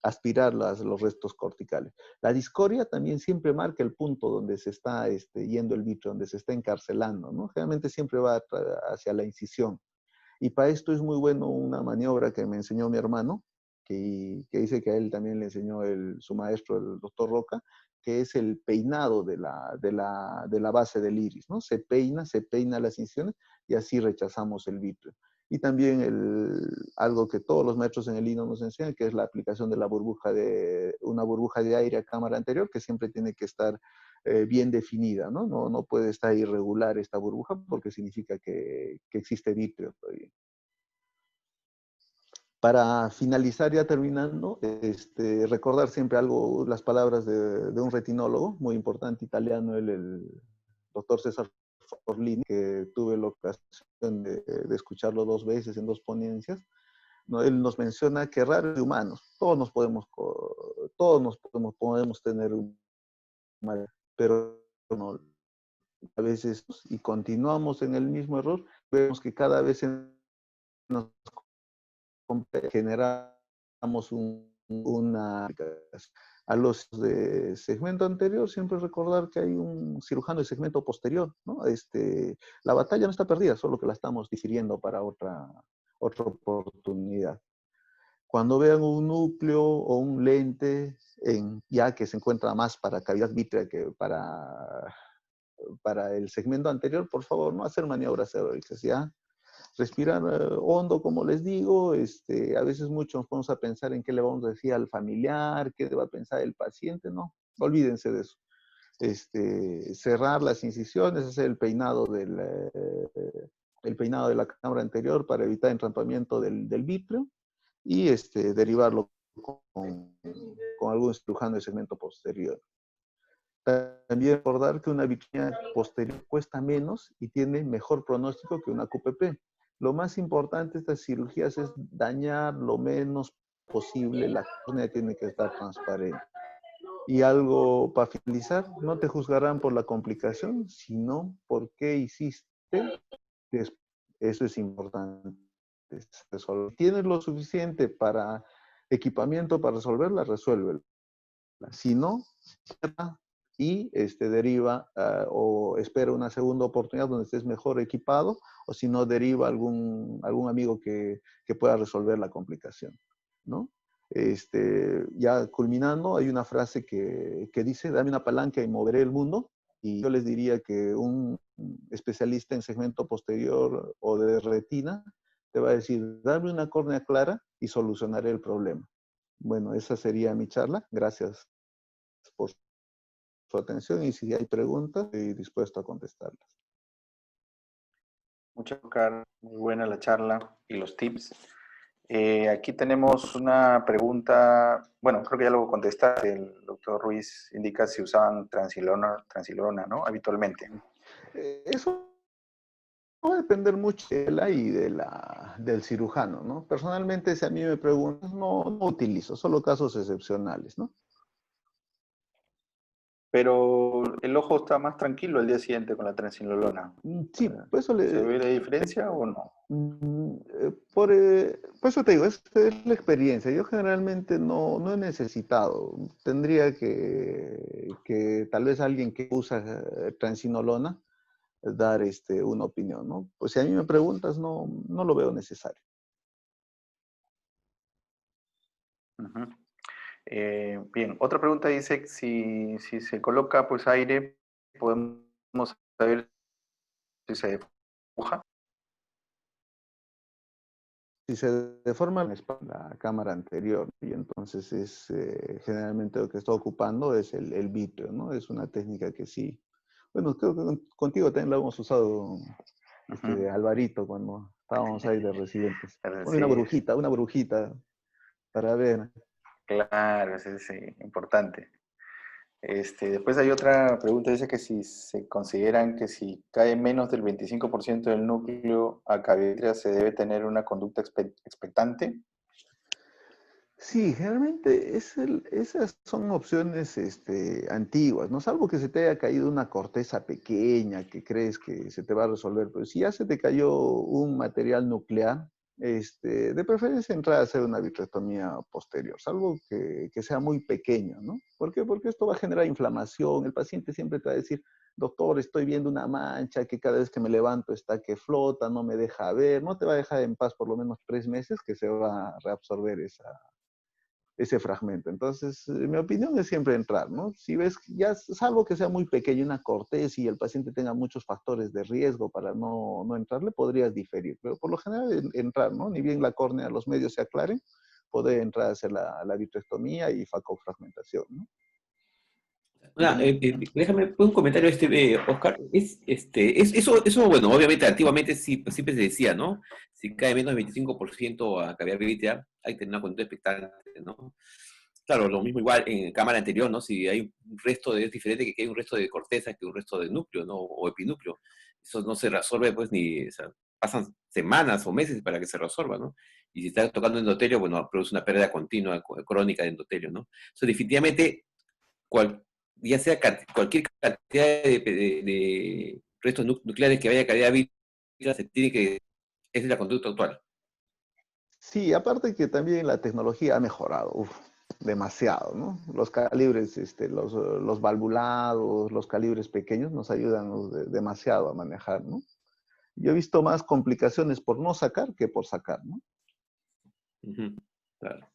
aspirar los restos corticales. La discoria también siempre marca el punto donde se está yendo el vitrio, donde se está encarcelando, ¿no? Generalmente siempre va hacia la incisión. Y para esto es muy bueno una maniobra que me enseñó mi hermano, que dice que a él también le enseñó su maestro, el doctor Roca, que es el peinado de la base del iris, ¿no? Se peina las incisiones y así rechazamos el vitrio. Y también algo que todos los maestros en el INO nos enseñan, que es la aplicación de una burbuja de aire a cámara anterior, que siempre tiene que estar bien definida, ¿no? No puede estar irregular esta burbuja porque significa que existe vitrio todavía. Para finalizar, ya terminando, recordar siempre las palabras de un retinólogo muy importante italiano, el doctor César Forlini, que tuve la ocasión de escucharlo 2 veces en 2 ponencias. ¿No? Él nos menciona que raros humanos, todos podemos tener un mal, pero no, a veces y continuamos en el mismo error, vemos que cada vez nos generamos una... A los de segmento anterior, siempre recordar que hay un cirujano de segmento posterior, ¿no? La batalla no está perdida, solo que la estamos difiriendo para otra oportunidad. Cuando vean un núcleo o un lente, ya que se encuentra más para cavidad vítrea que para el segmento anterior, por favor, no hacer maniobras heroicas, ¿ya? Respirar hondo, como les digo, a veces muchos nos ponemos a pensar en qué le vamos a decir al familiar, qué va a pensar el paciente, no, olvídense de eso. Cerrar las incisiones, hacer el peinado de la cámara anterior para evitar entrampamiento del vítreo y derivarlo con algún cirujano de segmento posterior. También recordar que una vitrectomía posterior cuesta menos y tiene mejor pronóstico que una QPP. Lo más importante de estas cirugías es dañar lo menos posible, la córnea tiene que estar transparente. Y algo para finalizar, no te juzgarán por la complicación, sino por qué hiciste. Eso es importante. Si tienes lo suficiente para equipamiento para resolverla, resuélvela. Si no, y deriva o espera una segunda oportunidad donde estés mejor equipado, o si no, deriva algún amigo que pueda resolver la complicación, ¿no? Ya culminando, hay una frase que dice, dame una palanca y moveré el mundo, y yo les diría que un especialista en segmento posterior o de retina te va a decir, dame una córnea clara y solucionaré el problema. Bueno, esa sería mi charla. Gracias por su atención y si hay preguntas, estoy dispuesto a contestarlas. Muchas gracias, muy buena la charla y los tips. Aquí tenemos una pregunta, bueno, creo que ya lo contestaste, el doctor Ruiz indica si usaban transilona, ¿no? Habitualmente. Eso va a depender mucho de la y del cirujano, ¿no? Personalmente, si a mí me preguntan, no utilizo, solo casos excepcionales, ¿no? Pero el ojo está más tranquilo el día siguiente con la transilolona. Sí, pues eso ¿Se ve la diferencia o no? Por eso te digo, es la experiencia. Yo generalmente no he necesitado. Tendría que tal vez alguien que usa transinolona dar una opinión, ¿no? Pues si a mí me preguntas, no lo veo necesario. Uh-huh. Bien, otra pregunta dice, si se coloca pues aire, podemos saber si se defuja. Si se deforma la cámara anterior, y entonces es generalmente lo que está ocupando es el vítreo, ¿no? Es una técnica que sí. Bueno, creo que contigo también la hemos usado, Alvarito, cuando estábamos ahí de residentes. Sí, una brujita para ver. Claro, sí, importante. Después hay otra pregunta, dice que si se consideran que si cae menos del 25% del núcleo a cavidad se debe tener una conducta expectante. Sí, generalmente esas son opciones antiguas, ¿no? Salvo que se te haya caído una corteza pequeña que crees que se te va a resolver, pero si ya se te cayó un material nuclear, de preferencia entrar a hacer una vitrectomía posterior, salvo que sea muy pequeño, ¿no? ¿Por qué? Porque esto va a generar inflamación, el paciente siempre te va a decir, doctor, estoy viendo una mancha que cada vez que me levanto está que flota, no me deja ver, no te va a dejar en paz por lo menos 3 meses que se va a reabsorber ese fragmento. Entonces, mi opinión es siempre entrar, ¿no? Si ves, ya salvo que sea muy pequeño una corteza y el paciente tenga muchos factores de riesgo para no entrarle, podrías diferir, pero por lo general entrar, ¿no? Ni bien la córnea, los medios se aclaren, poder entrar a hacer la vitrectomía y facofragmentación, ¿no? Déjame un comentario, Oscar. Eso, bueno, obviamente, antiguamente sí, siempre se decía, ¿no? Si cae menos del 25% a cavidad vítrea, hay que tener una conducta expectante, ¿no? Claro, lo mismo igual en cámara anterior, ¿no? Si hay un resto es diferente que hay un resto de corteza que un resto de núcleo, ¿no? O epinúcleo. Eso no se resuelve, pues, o sea, pasan semanas o meses para que se resuelva, ¿no? Y si está tocando endotelio, bueno, produce una pérdida continua, crónica de endotelio, ¿no? Eso definitivamente, ya sea cualquier cantidad de restos nucleares que vaya a cavidad vítrea, se tiene que, esa es la conducta actual. Sí, aparte que también la tecnología ha mejorado, demasiado, ¿no? Los calibres, los valvulados, los calibres pequeños nos ayudan demasiado a manejar, ¿no? Yo he visto más complicaciones por no sacar que por sacar, ¿no? Ujú, claro.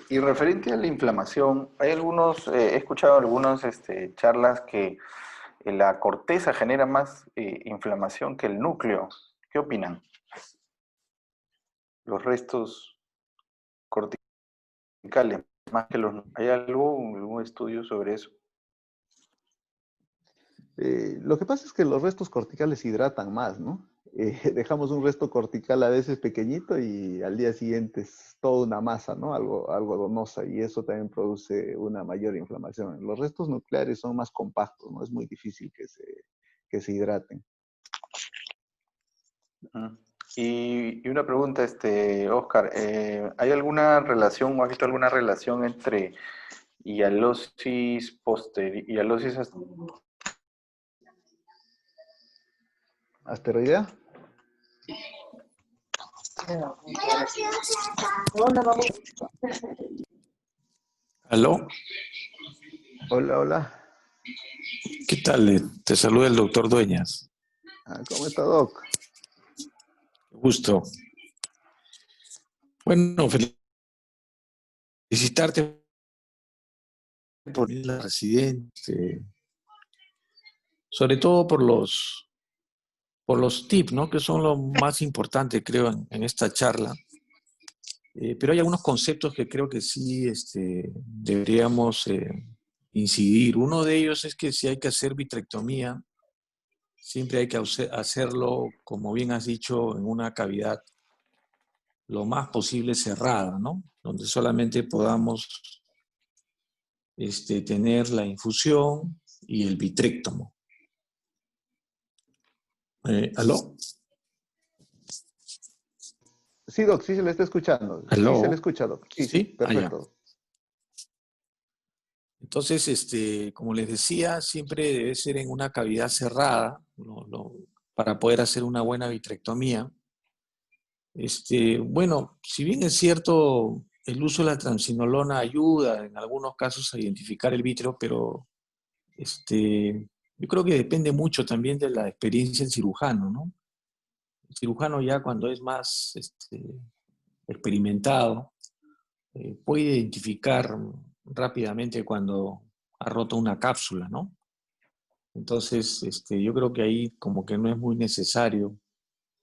Y referente a la inflamación, hay algunos, he escuchado algunas charlas que la corteza genera más inflamación que el núcleo. ¿Qué opinan? Los restos corticales, más que los... ¿Hay algún estudio sobre eso? Lo que pasa es que los restos corticales hidratan más, ¿no? Dejamos un resto cortical a veces pequeñito y al día siguiente es toda una masa, ¿no? Algo algodonosa y eso también produce una mayor inflamación. Los restos nucleares son más compactos, ¿no? Es muy difícil que se hidraten. Ujú. Y una pregunta, Oscar, ¿hay alguna relación o has visto alguna relación entre hialosis posterior, hialosis ¿Asteroidea? ¿Aló? Hola, hola. ¿Qué tal? Te saluda el doctor Dueñas. Ah, ¿cómo está, Doc? Gusto. Bueno, felicitarte por la residente, sobre todo por los tips, ¿no? Que son lo más importante, creo, en esta charla. Pero hay algunos conceptos que creo que sí deberíamos incidir. Uno de ellos es que si hay que hacer vitrectomía, siempre hay que hacerlo, como bien has dicho, en una cavidad lo más posible cerrada, ¿no? Donde solamente podamos tener la infusión y el vitréctomo. ¿Aló? Sí, Doc, sí se le está escuchando. Sí se le ¿Aló? escucha, Doc. Sí, sí, ¿Sí? Ah, ya. perfecto. Entonces, como les decía, siempre debe ser en una cavidad cerrada, para poder hacer una buena vitrectomía. Bueno, si bien es cierto, el uso de la transinolona ayuda en algunos casos a identificar el vítreo, pero yo creo que depende mucho también de la experiencia del cirujano, ¿no? El cirujano ya cuando es más experimentado puede identificar rápidamente cuando ha roto una cápsula, ¿no? Entonces, yo creo que ahí como que no es muy necesario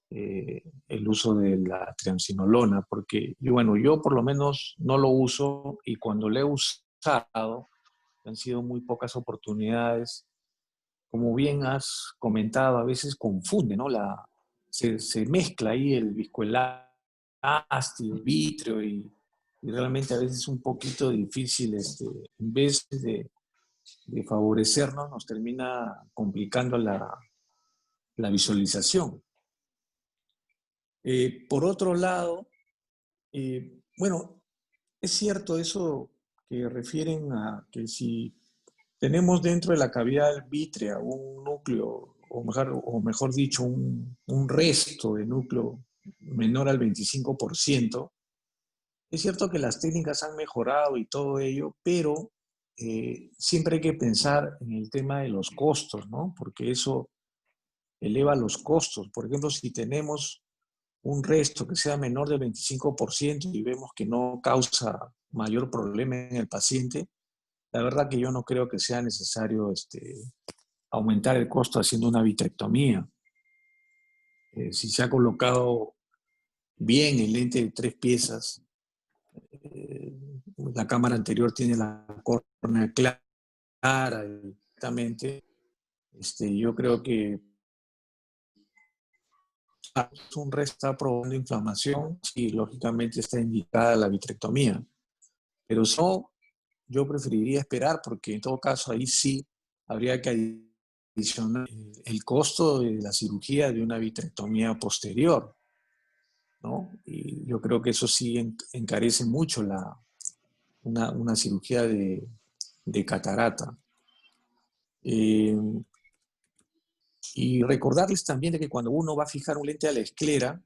el uso de la triamcinolona, porque yo por lo menos no lo uso y cuando lo he usado han sido muy pocas oportunidades. Como bien has comentado, a veces confunde, ¿no? Se mezcla ahí el viscoelástico, el vítreo y realmente a veces es un poquito difícil, en vez de favorecernos, nos termina complicando la visualización. Por otro lado, bueno, es cierto eso que refieren a que si tenemos dentro de la cavidad vítrea un núcleo, o mejor dicho, un resto de núcleo menor al 25%. Es cierto que las técnicas han mejorado y todo ello, pero siempre hay que pensar en el tema de los costos, ¿no? Porque eso eleva los costos. Por ejemplo, si tenemos un resto que sea menor del 25% y vemos que no causa mayor problema en el paciente, la verdad que yo no creo que sea necesario aumentar el costo haciendo una vitrectomía. Si se ha colocado bien el lente de 3 piezas, eh, la cámara anterior tiene la córnea clara directamente, yo creo que un resto está provocando inflamación y lógicamente está indicada la vitrectomía. Pero si no, yo preferiría esperar porque en todo caso ahí sí habría que adicionar el costo de la cirugía de una vitrectomía posterior, ¿no? Y yo creo que eso sí encarece mucho una cirugía de catarata. Eh, y recordarles también de que cuando uno va a fijar un lente a la esclera,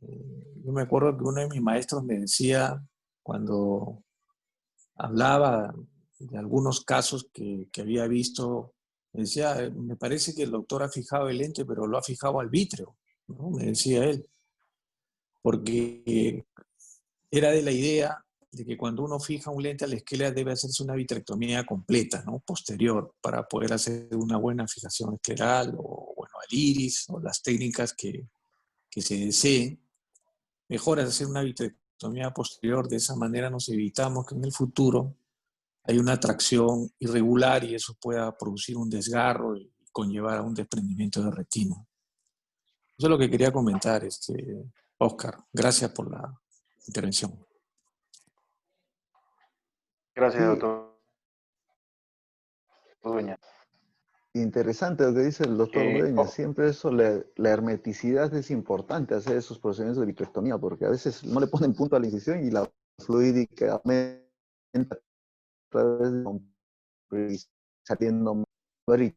Yo me acuerdo que uno de mis maestros me decía, cuando hablaba de algunos casos que había visto, me decía, me parece que el doctor ha fijado el lente, pero lo ha fijado al vítreo, ¿no? Me decía él, porque era de la idea de que cuando uno fija un lente a la esclera debe hacerse una vitrectomía completa, ¿no? Posterior, para poder hacer una buena fijación escleral o, bueno, al iris o las técnicas que se deseen. Mejor es hacer una vitrectomía posterior, de esa manera nos evitamos que en el futuro hay una tracción irregular y eso pueda producir un desgarro y conllevar a un desprendimiento de retina. Eso es lo que quería comentar, Oscar. Gracias por la intervención. Gracias, Sí, doctor Dueña. interesante lo que dice el doctor Dueñas. Oh, Siempre eso, la hermeticidad es importante, hacer esos procedimientos de vitrectomía, porque a veces no le ponen punto a la incisión y la fluídica aumenta a través de saliendo.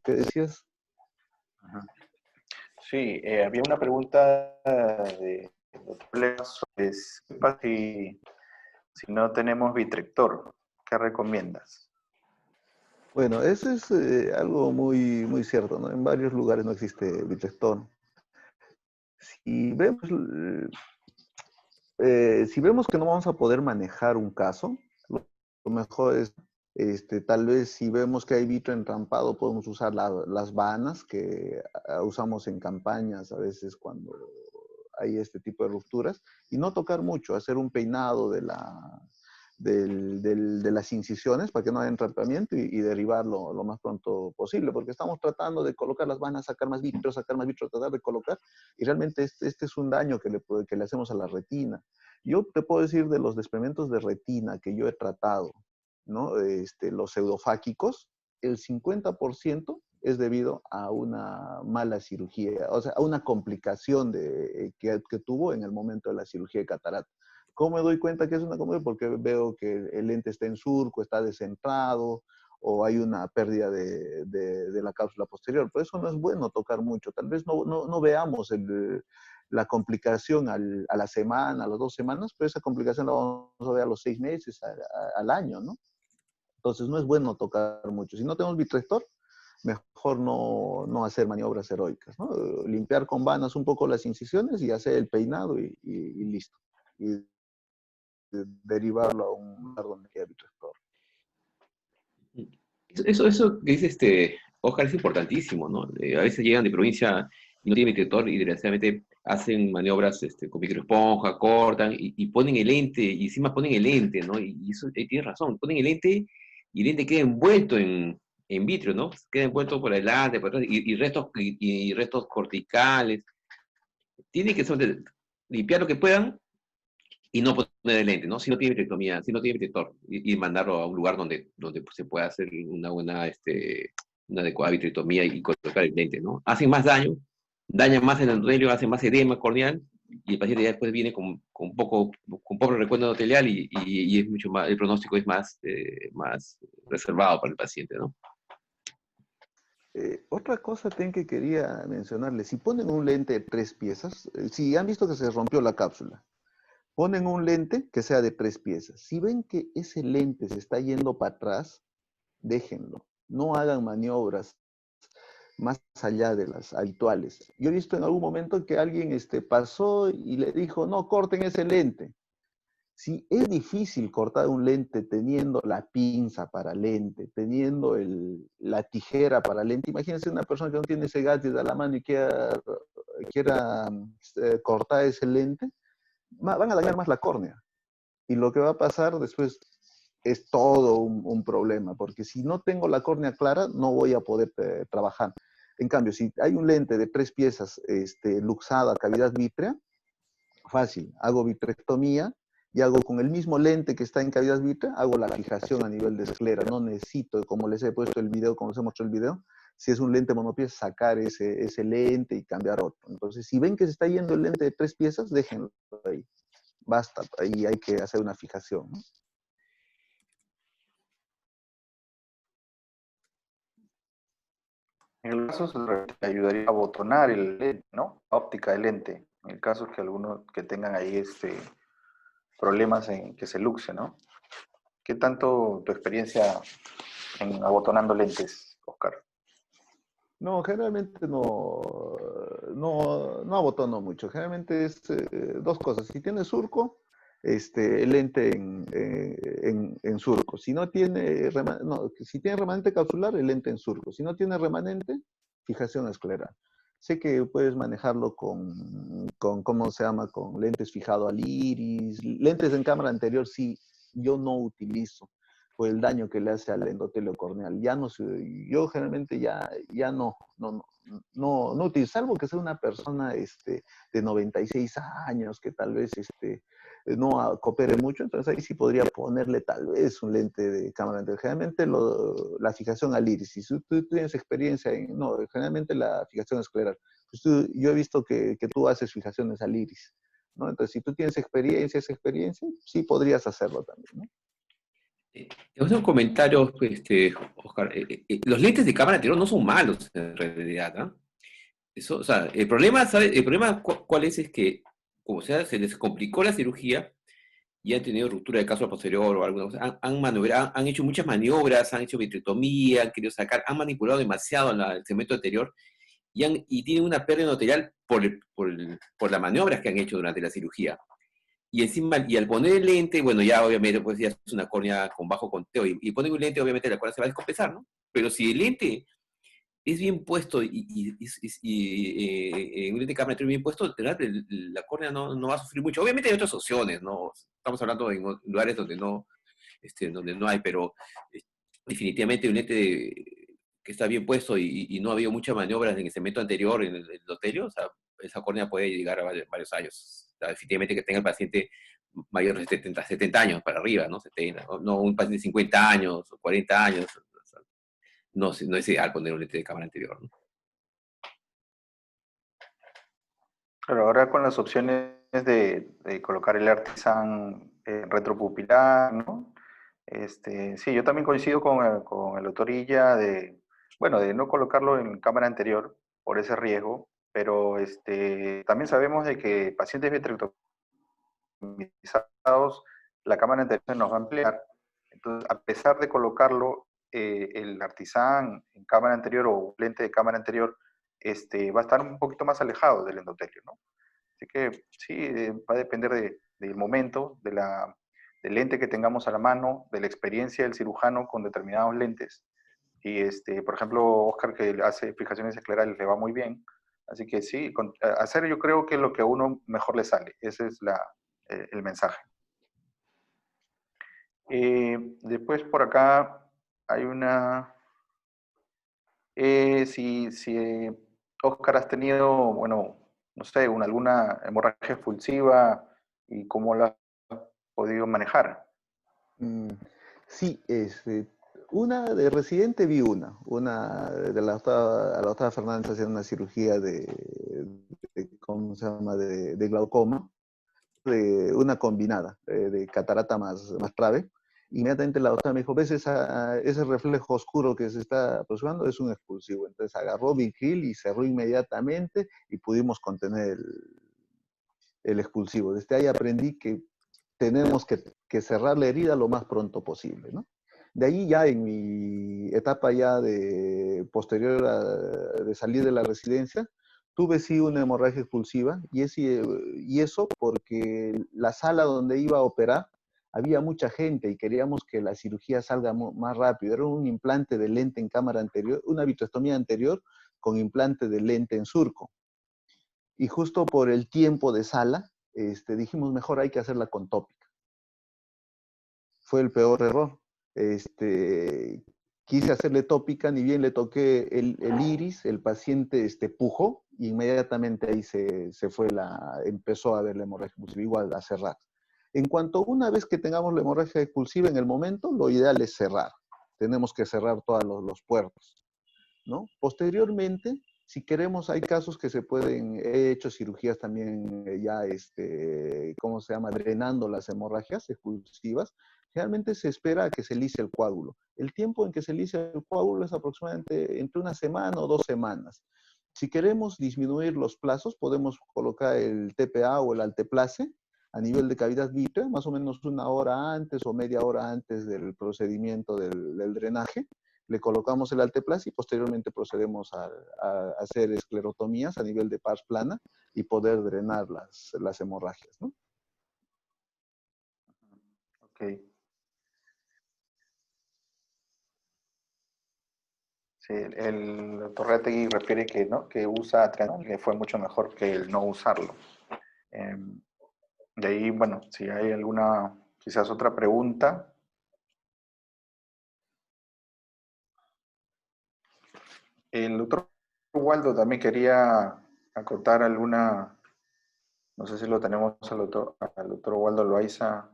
¿Qué decías? ajá. Sí, había una pregunta de doctor Leo sobre qué pasa si no tenemos vitrector. ¿Qué recomiendas? Bueno, eso es algo muy, muy cierto, ¿no? En varios lugares no existe vitrector. Si vemos, si vemos que no vamos a poder manejar un caso, lo mejor es, tal vez si vemos que hay vitro entrampado, podemos usar las vanas que usamos en campañas a veces cuando hay este tipo de rupturas, y no tocar mucho, hacer un peinado de las incisiones para que no haya entrampamiento y derivarlo lo más pronto posible, porque estamos tratando de colocar las vanas, sacar más vitro, tratar de colocar, y realmente este es un daño que le hacemos a la retina. Yo te puedo decir de los desprendimientos de retina que yo he tratado, ¿no? Los pseudofáquicos, el 50% es debido a una mala cirugía, o sea, a una complicación que tuvo en el momento de la cirugía de catarata. ¿Cómo me doy cuenta que es una comodidad? Porque veo que el lente está en surco, está descentrado, o hay una pérdida de la cápsula posterior. Por eso no es bueno tocar mucho. Tal vez no veamos la complicación a la semana, a las 2 semanas, pero esa complicación la vamos a ver a los 6 meses, al año, ¿no? Entonces no es bueno tocar mucho. Si no tenemos vitrector, mejor no hacer maniobras heroicas, ¿no? Limpiar con vanas un poco las incisiones y hacer el peinado y listo. Y derivarlo a un lugar donde haya vitrector. Eso que dice Oscar es importantísimo, ¿no? A veces llegan de provincia y no tienen detector y desgraciadamente hacen maniobras con microesponja, cortan y ponen el lente, y encima ponen el lente, ¿no? Y eso tienes razón, ponen el lente y el lente queda envuelto en vitrio, ¿no? Queda envuelto por adelante, por atrás, y restos corticales. Tienen que limpiar lo que puedan y no poner el lente, ¿no? Si no tiene vitrectomía, si no tiene vitrector, y mandarlo a un lugar donde pues, se pueda hacer una adecuada vitrectomía y colocar el lente, ¿no? Hacen más daño, dañan más el endothelio, hacen más edema corneal, y el paciente ya después viene con poco recuerdo endotelial y es mucho más, el pronóstico es más reservado para el paciente, ¿no? Otra cosa que quería mencionarles, si ponen un lente de 3 piezas, si han visto que se rompió la cápsula, ponen un lente que sea de 3 piezas. Si ven que ese lente se está yendo para atrás, déjenlo. No hagan maniobras más allá de las habituales. Yo he visto en algún momento que alguien pasó y le dijo, no, corten ese lente. Si es difícil cortar un lente teniendo la pinza para lente, teniendo la tijera para lente, imagínense una persona que no tiene ese gadget a la mano y quiera cortar ese lente, van a dañar más la córnea. Y lo que va a pasar después es todo un problema, porque si no tengo la córnea clara, no voy a poder trabajar. En cambio, si hay un lente de 3 piezas luxada, cavidad vítrea, fácil, hago vitrectomía y hago con el mismo lente que está en cavidad vítrea, hago la fijación a nivel de esclera. No necesito, como les he puesto el video, como les he mostrado el video, si es un lente monopieza, sacar ese lente y cambiar otro. Entonces, si ven que se está yendo el lente de 3 piezas, déjenlo ahí. Basta, ahí hay que hacer una fijación, ¿no? En el caso se ayudaría a botonar el lente, ¿no? La óptica del lente. En el caso que algunos que tengan ahí problemas en que se luxe, ¿no? ¿Qué tanto tu experiencia en abotonando lentes, Oscar? No, generalmente no abotono mucho. Generalmente es dos cosas. Si tiene surco, el lente en surco. Si no tiene, si tiene remanente capsular, el lente en surco. Si no tiene remanente, fijación escleral. Sé que puedes manejarlo ¿cómo se llama? Con lentes fijado al iris. Lentes en cámara anterior, sí, yo no utilizo por el daño que le hace al endotelio corneal. Ya no, yo generalmente ya no utilizo, salvo que sea una persona de 96 años que tal vez no coopere mucho, entonces ahí sí podría ponerle tal vez un lente de cámara anterior. Generalmente la fijación al iris, si tú tienes experiencia no, generalmente la fijación escleral. Pues yo he visto que tú haces fijaciones al iris, ¿no? Entonces, si tú tienes esa experiencia, sí podrías hacerlo también, ¿no? Te voy a hacer un comentario, Oscar. Los lentes de cámara anterior no son malos en realidad, ¿ah? Eso, o sea, el problema, ¿sabes? El problema cuál es que, como sea, se les complicó la cirugía y han tenido ruptura de cápsula posterior o alguna cosa. Han hecho muchas maniobras, han hecho vitrectomía, han querido sacar, han manipulado demasiado el segmento anterior y tienen una pérdida endotelial por las maniobras que han hecho durante la cirugía. Y encima, y al poner el lente, bueno, ya obviamente pues ya es una córnea con bajo conteo, y ponen un lente, obviamente la córnea se va a descompensar, ¿no? Pero si el lente es bien puesto un lente de cámara anterior bien puesto, la córnea no va a sufrir mucho. Obviamente hay otras opciones, ¿no? Estamos hablando en lugares donde no hay, pero eh, definitivamente un lente que está bien puesto y no ha habido muchas maniobras en el segmento anterior, en el endotelio, o sea, esa córnea puede llegar a varios años. O sea, definitivamente que tenga el paciente mayor de 70 años para arriba, ¿no? 70, no un paciente de 50 años o 40 años. O sea, no es ideal poner un lente de cámara anterior, ¿no? Pero ahora con las opciones de colocar el Artisan retropupilar, ¿no? Sí, yo también coincido con el doctor Illa bueno, de no colocarlo en cámara anterior por ese riesgo, pero también sabemos de que pacientes vitrectomizados, la cámara anterior se nos va a ampliar. Entonces, a pesar de colocarlo el Artisan en cámara anterior o lente de cámara anterior, va a estar un poquito más alejado del endotelio, ¿no? Así que sí, va a depender del momento, del lente que tengamos a la mano, de la experiencia del cirujano con determinados lentes. Y por ejemplo, Oscar, que hace fijaciones esclerales, le va muy bien. Así que sí, hacer yo creo que lo que a uno mejor le sale. Ese es el mensaje. Después por acá hay una... si Oscar has tenido, bueno, no sé, alguna hemorragia expulsiva y cómo la has podido manejar. Sí, una de residente vi una de a la doctora Fernández haciendo una cirugía ¿cómo se llama? De glaucoma, de una combinada, de catarata más grave. Inmediatamente la doctora me dijo, ¿ves ese reflejo oscuro que se está aproximando? Es un expulsivo. Entonces agarró Vigil y cerró inmediatamente y pudimos contener el expulsivo. Desde ahí aprendí que tenemos que cerrar la herida lo más pronto posible, ¿no? De ahí ya en mi etapa ya posterior de salir de la residencia, tuve sí una hemorragia expulsiva y eso porque la sala donde iba a operar había mucha gente y queríamos que la cirugía salga más rápido. Era un implante de lente en cámara anterior, una vitrectomía anterior con implante de lente en surco. Y justo por el tiempo de sala, dijimos mejor hay que hacerla con tópica. Fue el peor error. Quise hacerle tópica, ni bien le toqué el iris, el paciente pujó y inmediatamente ahí empezó a ver la hemorragia expulsiva, igual a cerrar. En cuanto una vez que tengamos la hemorragia expulsiva en el momento, lo ideal es cerrar. Tenemos que cerrar todos los puertos, ¿no? Posteriormente, si queremos, hay casos que he hecho cirugías también ya, ¿cómo se llama? Drenando las hemorragias expulsivas. Realmente se espera a que se lise el coágulo. El tiempo en que se lise el coágulo es aproximadamente entre una semana o 2 semanas. Si queremos disminuir los plazos, podemos colocar el TPA o el alteplase a nivel de cavidad vítrea, más o menos una hora antes o media hora antes del procedimiento del drenaje. Le colocamos el alteplase y posteriormente procedemos a hacer esclerotomías a nivel de pars plana y poder drenar las hemorragias, ¿no? Ok. Sí, el doctor Reategui refiere que, ¿no?, que usa Trianol, que fue mucho mejor que el no usarlo. De ahí, bueno, si hay alguna, quizás otra pregunta. El doctor Waldo también quería acotar alguna, no sé si lo tenemos al doctor Waldo Loaiza.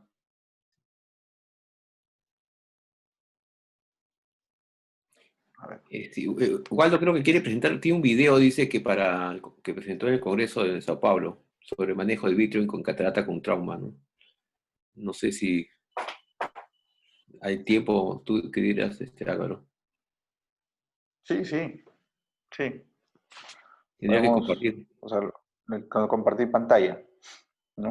A ver. Sí, Waldo creo que quiere presentar, tiene un video, dice que presentó en el Congreso de Sao Paulo sobre manejo de vitrio con catarata con trauma, ¿no? No sé si hay tiempo, tú qué dirás, Álvaro. Sí, sí, sí. Tendría que Podemos, compartir. o sea, compartir pantalla, ¿no?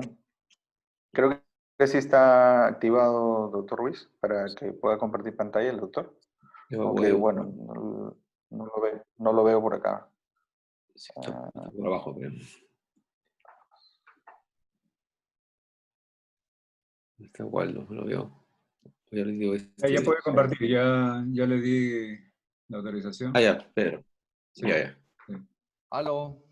Creo que sí está activado, doctor Ruiz, para que pueda compartir pantalla el doctor. Yo Aunque, voy, bueno, no lo veo por acá. sí, está por abajo, pero está Waldo, no lo veo. Ya les digo, Ya puede compartir, ya le di la autorización. Ah, ya, Pedro. Sí. Ya. Sí. Aló.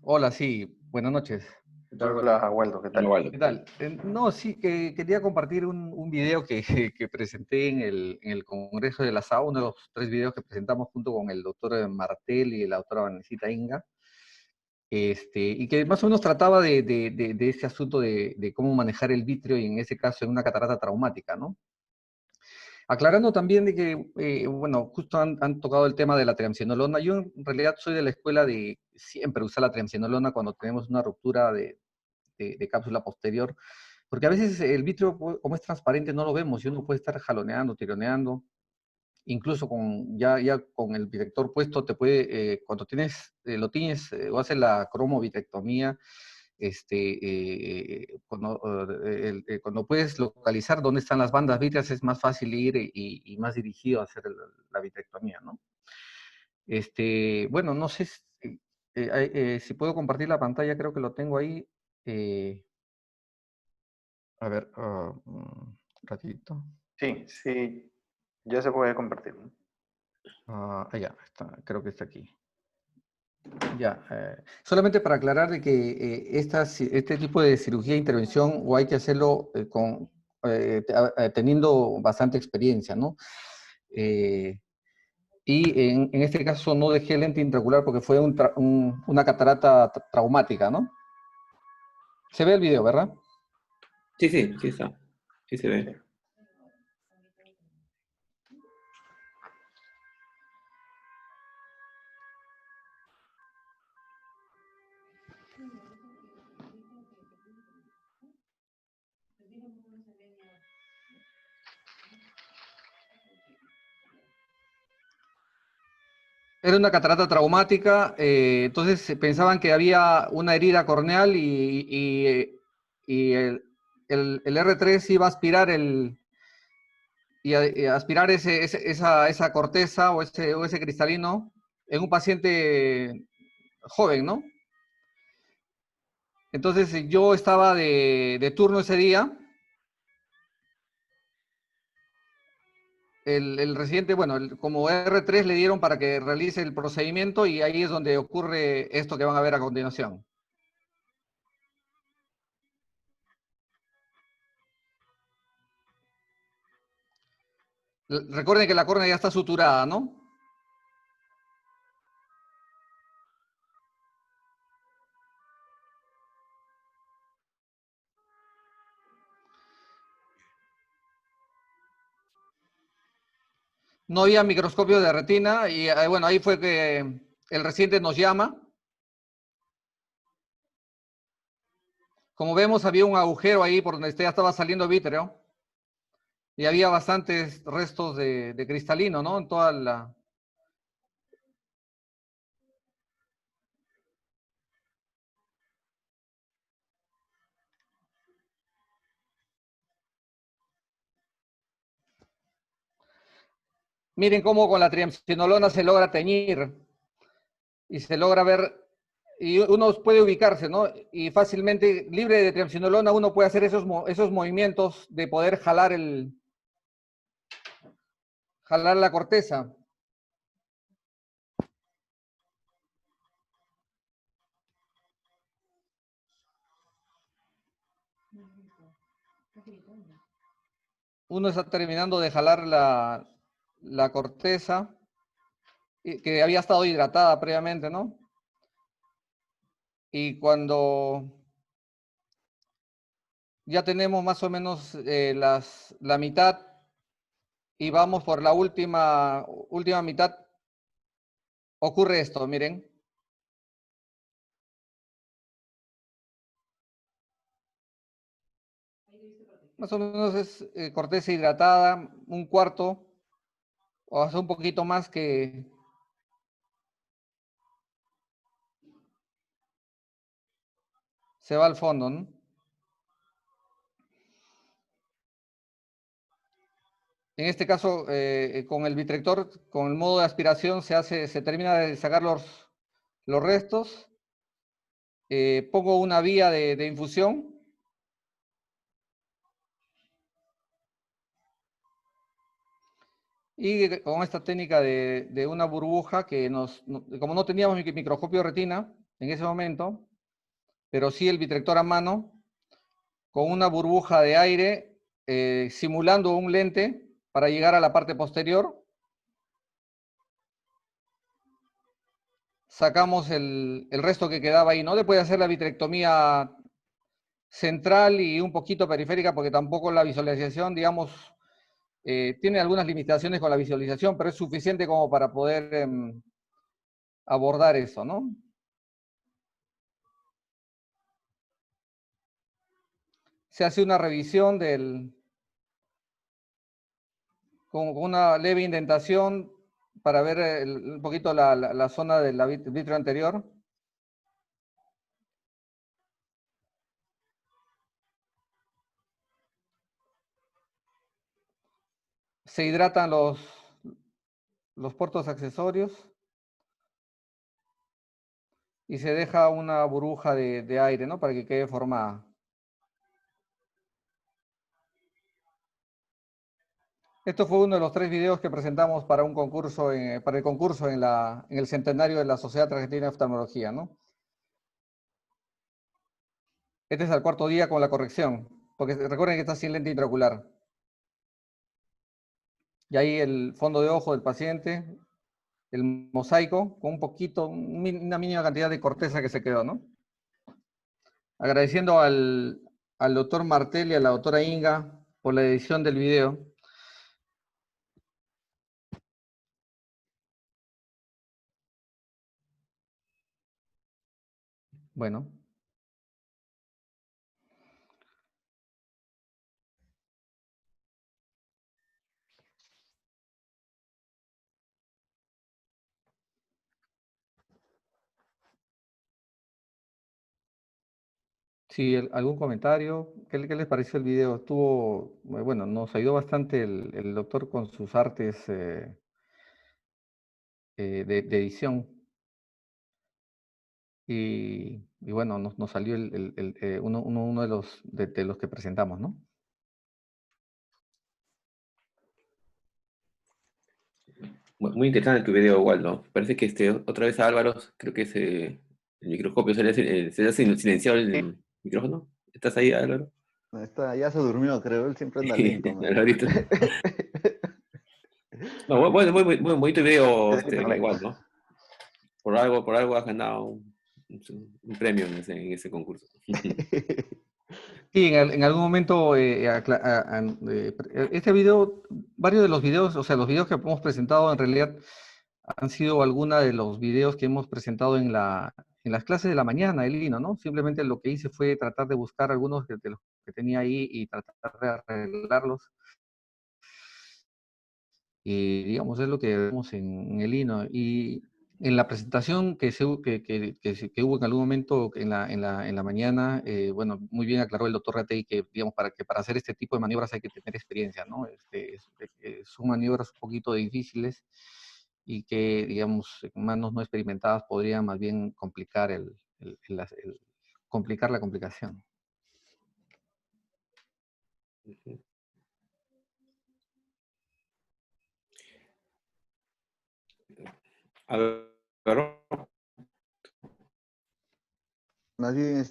Hola, sí, buenas noches. ¿Qué tal, Hola, Waldo, ¿qué tal? Waldo. ¿Qué tal? No, sí, que quería compartir un video que presenté en el Congreso de la SAO, uno de los 3 videos que presentamos junto con el doctor Martel y la doctora Vanesita Inga, y que más o menos trataba de este asunto de cómo manejar el vitrio y en ese caso en una catarata traumática, ¿no? Aclarando también de que, bueno, justo han tocado el tema de la triamcinolona. Yo en realidad soy de la escuela de siempre usar la triamcinolona cuando tenemos una ruptura de cápsula posterior, porque a veces el vitrio, como es transparente, no lo vemos y uno puede estar jaloneando, tironeando, incluso ya con el vitrector puesto, te puede, cuando lo tienes o haces la cromovitrectomía, cuando puedes localizar dónde están las bandas vítreas, es más fácil ir y más dirigido a hacer la vitrectomía, ¿no? Bueno, no sé si puedo compartir la pantalla, creo que lo tengo ahí. A ver, un ratito. Sí, sí, ya se puede compartir, ¿no? Ya, creo que está aquí. Ya, solamente para aclarar de que este tipo de cirugía de intervención o hay que hacerlo teniendo bastante experiencia, ¿no? Y en este caso no dejé lente intraocular porque fue una catarata traumática, ¿no? Se ve el video, ¿verdad? Sí, sí está. Sí se ve. Era una catarata traumática, entonces pensaban que había una herida corneal y el R3 iba a aspirar aspirar esa corteza o ese cristalino en un paciente joven, ¿no? Entonces yo estaba de turno ese día. El residente, bueno, como R3 le dieron para que realice el procedimiento y ahí es donde ocurre esto que van a ver a continuación. Recuerden que la córnea ya está suturada, ¿no? No había microscopio de retina y bueno, ahí fue que el residente nos llama. Como vemos, había un agujero ahí por donde ya estaba saliendo vítreo y había bastantes restos de cristalino, ¿no? En toda la... Miren cómo con la triamcinolona se logra teñir y se logra ver, y uno puede ubicarse, ¿no? Y fácilmente, libre de triamcinolona, uno puede hacer esos movimientos de poder jalar la corteza. Uno está terminando de jalar la corteza que había estado hidratada previamente, ¿no? Y cuando ya tenemos más o menos la mitad y vamos por la última mitad, ocurre esto, miren. Más o menos es corteza hidratada, un cuarto o hasta un poquito más que se va al fondo, ¿no? En este caso, con el vitrector, con el modo de aspiración, se termina de sacar los restos. Pongo una vía de infusión. Y con esta técnica de una burbuja que como no teníamos microscopio retina en ese momento, pero sí el vitrector a mano, con una burbuja de aire, simulando un lente para llegar a la parte posterior, sacamos el resto que quedaba ahí. No le puede hacer la vitrectomía central y un poquito periférica, porque tampoco la visualización, digamos, tiene algunas limitaciones con la visualización, pero es suficiente como para poder abordar eso, ¿no? Se hace una revisión con una leve indentación para ver un poquito la zona del vitrio anterior. Se hidratan los puertos accesorios y se deja una burbuja de aire, ¿no? Para que quede formada. Esto fue uno de los 3 videos que presentamos para un concurso, para el concurso en el centenario de la Sociedad Argentina de Oftalmología, ¿no? Este es el 4.º día con la corrección, porque recuerden que está sin lente intraocular. Y ahí el fondo de ojo del paciente, el mosaico, con un poquito, una mínima cantidad de corteza que se quedó, ¿no? Agradeciendo al doctor Martel y a la doctora Inga por la edición del video. Bueno. Sí, ¿algún comentario? ¿Qué les pareció el video? Estuvo, bueno, nos ayudó bastante el doctor con sus artes de edición. Y bueno, nos salió uno de los que presentamos, ¿no? Muy interesante tu video, Waldo. Parece que otra vez a Álvaro, creo que el microscopio se ha silenciado el micrófono. ¿Estás ahí, Álvaro? Ya se durmió, creo. Él siempre anda lento. Ahorita. No, bueno, muy bonito video, Internet. Waldo. Por algo has ganado un premio en ese concurso. Sí, en algún momento este video, varios de los videos, o sea, los videos que hemos presentado en realidad han sido algunos de los videos que hemos presentado en las clases de la mañana, el Lino, ¿no? Simplemente lo que hice fue tratar de buscar algunos de los que tenía ahí y tratar de arreglarlos. Y digamos, es lo que vemos en el Lino. Y En la presentación que hubo en algún momento en la mañana, bueno, muy bien aclaró el doctor Ratey que, digamos, para hacer este tipo de maniobras hay que tener experiencia, ¿no? Son maniobras un poquito difíciles y que, digamos, en manos no experimentadas podrían más bien complicar complicar la complicación. Álvaro. Más bien,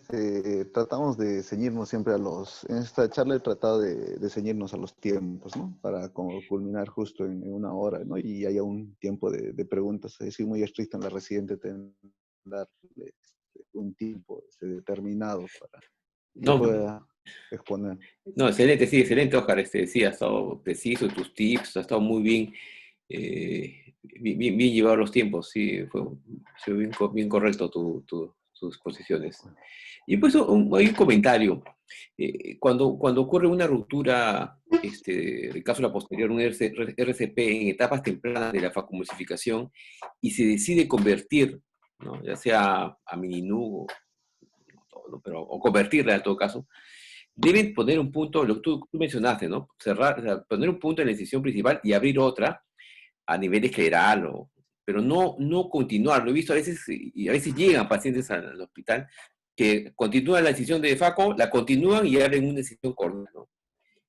tratamos de ceñirnos siempre en esta charla he tratado de ceñirnos a los tiempos, ¿no? Para como culminar justo en una hora, ¿no? Y haya un tiempo de preguntas. Soy muy estricto en la residente, darle un tiempo determinado para que No, pueda exponer. no, excelente, sí, excelente, Oscar. Sí, ha estado preciso, tus tips, ha estado muy bien, bien llevado los tiempos, sí, fue bien correcto tus exposiciones. Y pues hay un comentario. Cuando ocurre una ruptura, de cápsula posterior, un RCP en etapas tempranas de la facomulsificación y se decide convertir, ¿no? Ya sea a mini-NUC o convertirla en todo caso, deben poner un punto, lo que tú mencionaste, ¿no? Cerrar, o sea, poner un punto en la incisión principal y abrir otra a nivel escleral, pero no continuar. Lo he visto a veces, y a veces llegan pacientes al hospital que continúan la incisión de FACO, la continúan y abren una incisión corta, ¿no?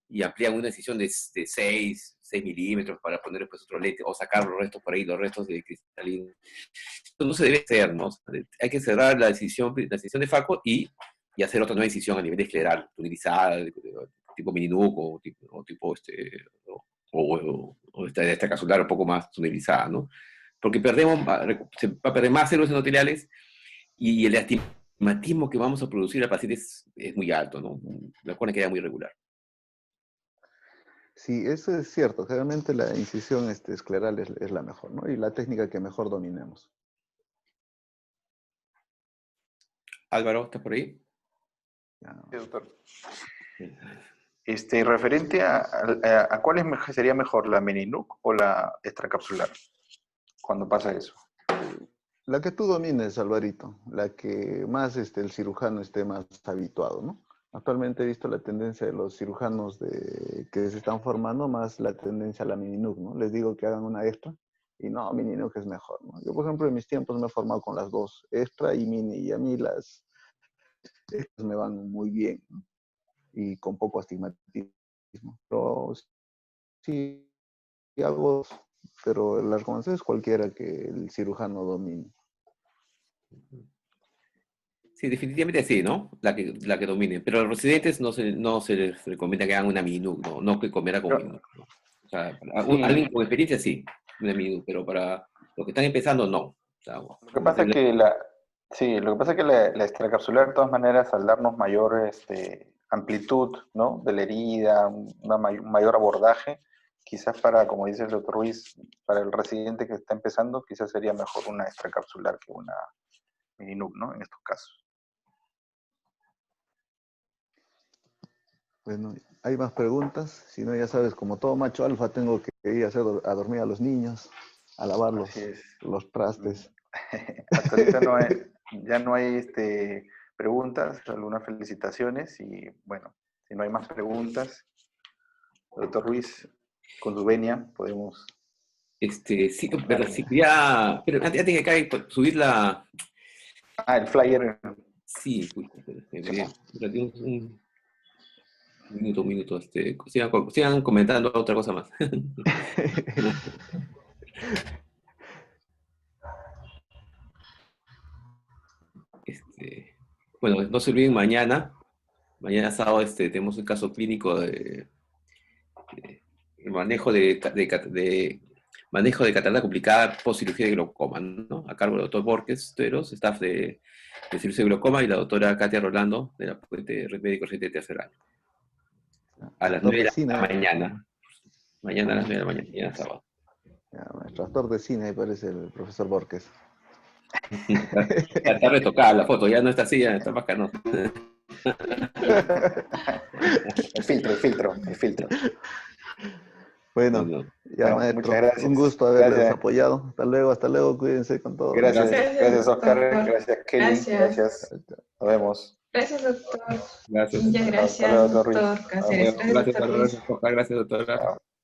Y amplían una incisión de 6 milímetros para poner después otro lente, o sacar los restos por ahí, los restos de cristalino. Esto no se debe hacer, ¿no? Hay que cerrar la incisión de FACO y hacer otra nueva incisión a nivel escleral, tunelizada, tipo mini-NUC o esta capsular un poco más tunelizada, ¿no? Porque se va a perder más células endoteliales y el astigmatismo que vamos a producir al paciente es muy alto, ¿no? La córnea queda muy irregular. Sí, eso es cierto. Generalmente la incisión escleral es la mejor, ¿no? Y la técnica que mejor dominemos. Álvaro, ¿estás por ahí? Sí, doctor. Referente a cuál sería mejor, la mini-NUC o la extracapsular, cuando pasa eso. La que tú domines, Alvarito, la que más el cirujano esté más habituado, ¿no? Actualmente he visto la tendencia de los cirujanos que se están formando, más la tendencia a la mini-NUC, ¿no? Les digo que hagan una extra y no, mini-NUC es mejor, ¿no? Yo, por ejemplo, en mis tiempos me he formado con las dos, extra y mini, y a mí las extras me van muy bien, ¿no? Y con poco astigmatismo. Pero sí hago, pero la recomendación es cualquiera que el cirujano domine. Sí, definitivamente sí, ¿no? La que domine. Pero a los residentes no se les recomienda que hagan una mini-NUC, ¿no? No que comiera con mini-NUC, ¿no? O sea, Sí. Alguien con experiencia sí, una mini-NUC, pero para los que están empezando, no. O sea, lo que pasa es que la extracapsular, de todas maneras, al darnos mayor amplitud, ¿no? De la herida, un mayor abordaje, quizás como dice el doctor Ruiz, para el residente que está empezando, quizás sería mejor una extracapsular que una mini-NUC, ¿no? En estos casos. Bueno, hay más preguntas. Si no, ya sabes, como todo macho alfa, tengo que ir a dormir a los niños, a lavar los trastes. Hasta ahorita ya no hay preguntas, algunas felicitaciones y bueno, si no hay más preguntas, doctor Ruiz, con su venia podemos... Sí, pero sí, ya, pero antes de que acabe, subir la... el flyer. Sí, un minuto, sigan comentando otra cosa más. Bueno, no se olviden mañana sábado, tenemos un caso clínico de manejo de catarata complicada post cirugía de glaucoma, ¿no? A cargo del doctor Borges Tueros, staff de cirugía de glaucoma, y la doctora Katia Rolando, de la Red Médico Reciente de tercer año. A las 9 de la mañana. Mañana a las 9 de la mañana, mañana sábado. Nuestro actor de cine, ahí parece el profesor Borges. Está retocada la foto, ya no está así, ya está más canosa. El filtro. Bueno, Ya, Bueno, maestro, muchas gracias. un gusto haberles Gracias. apoyado. Hasta luego, cuídense con todo. Gracias, gracias Oscar, doctor. gracias Kelly, Gracias. gracias. Nos vemos. Gracias, doctor. Gracias. Muchas Hasta gracias, luego, doctor Ruiz. doctor Cáceres. Gracias, Gracias, doctor Ruiz. gracias, Oscar, gracias, doctora. Chao.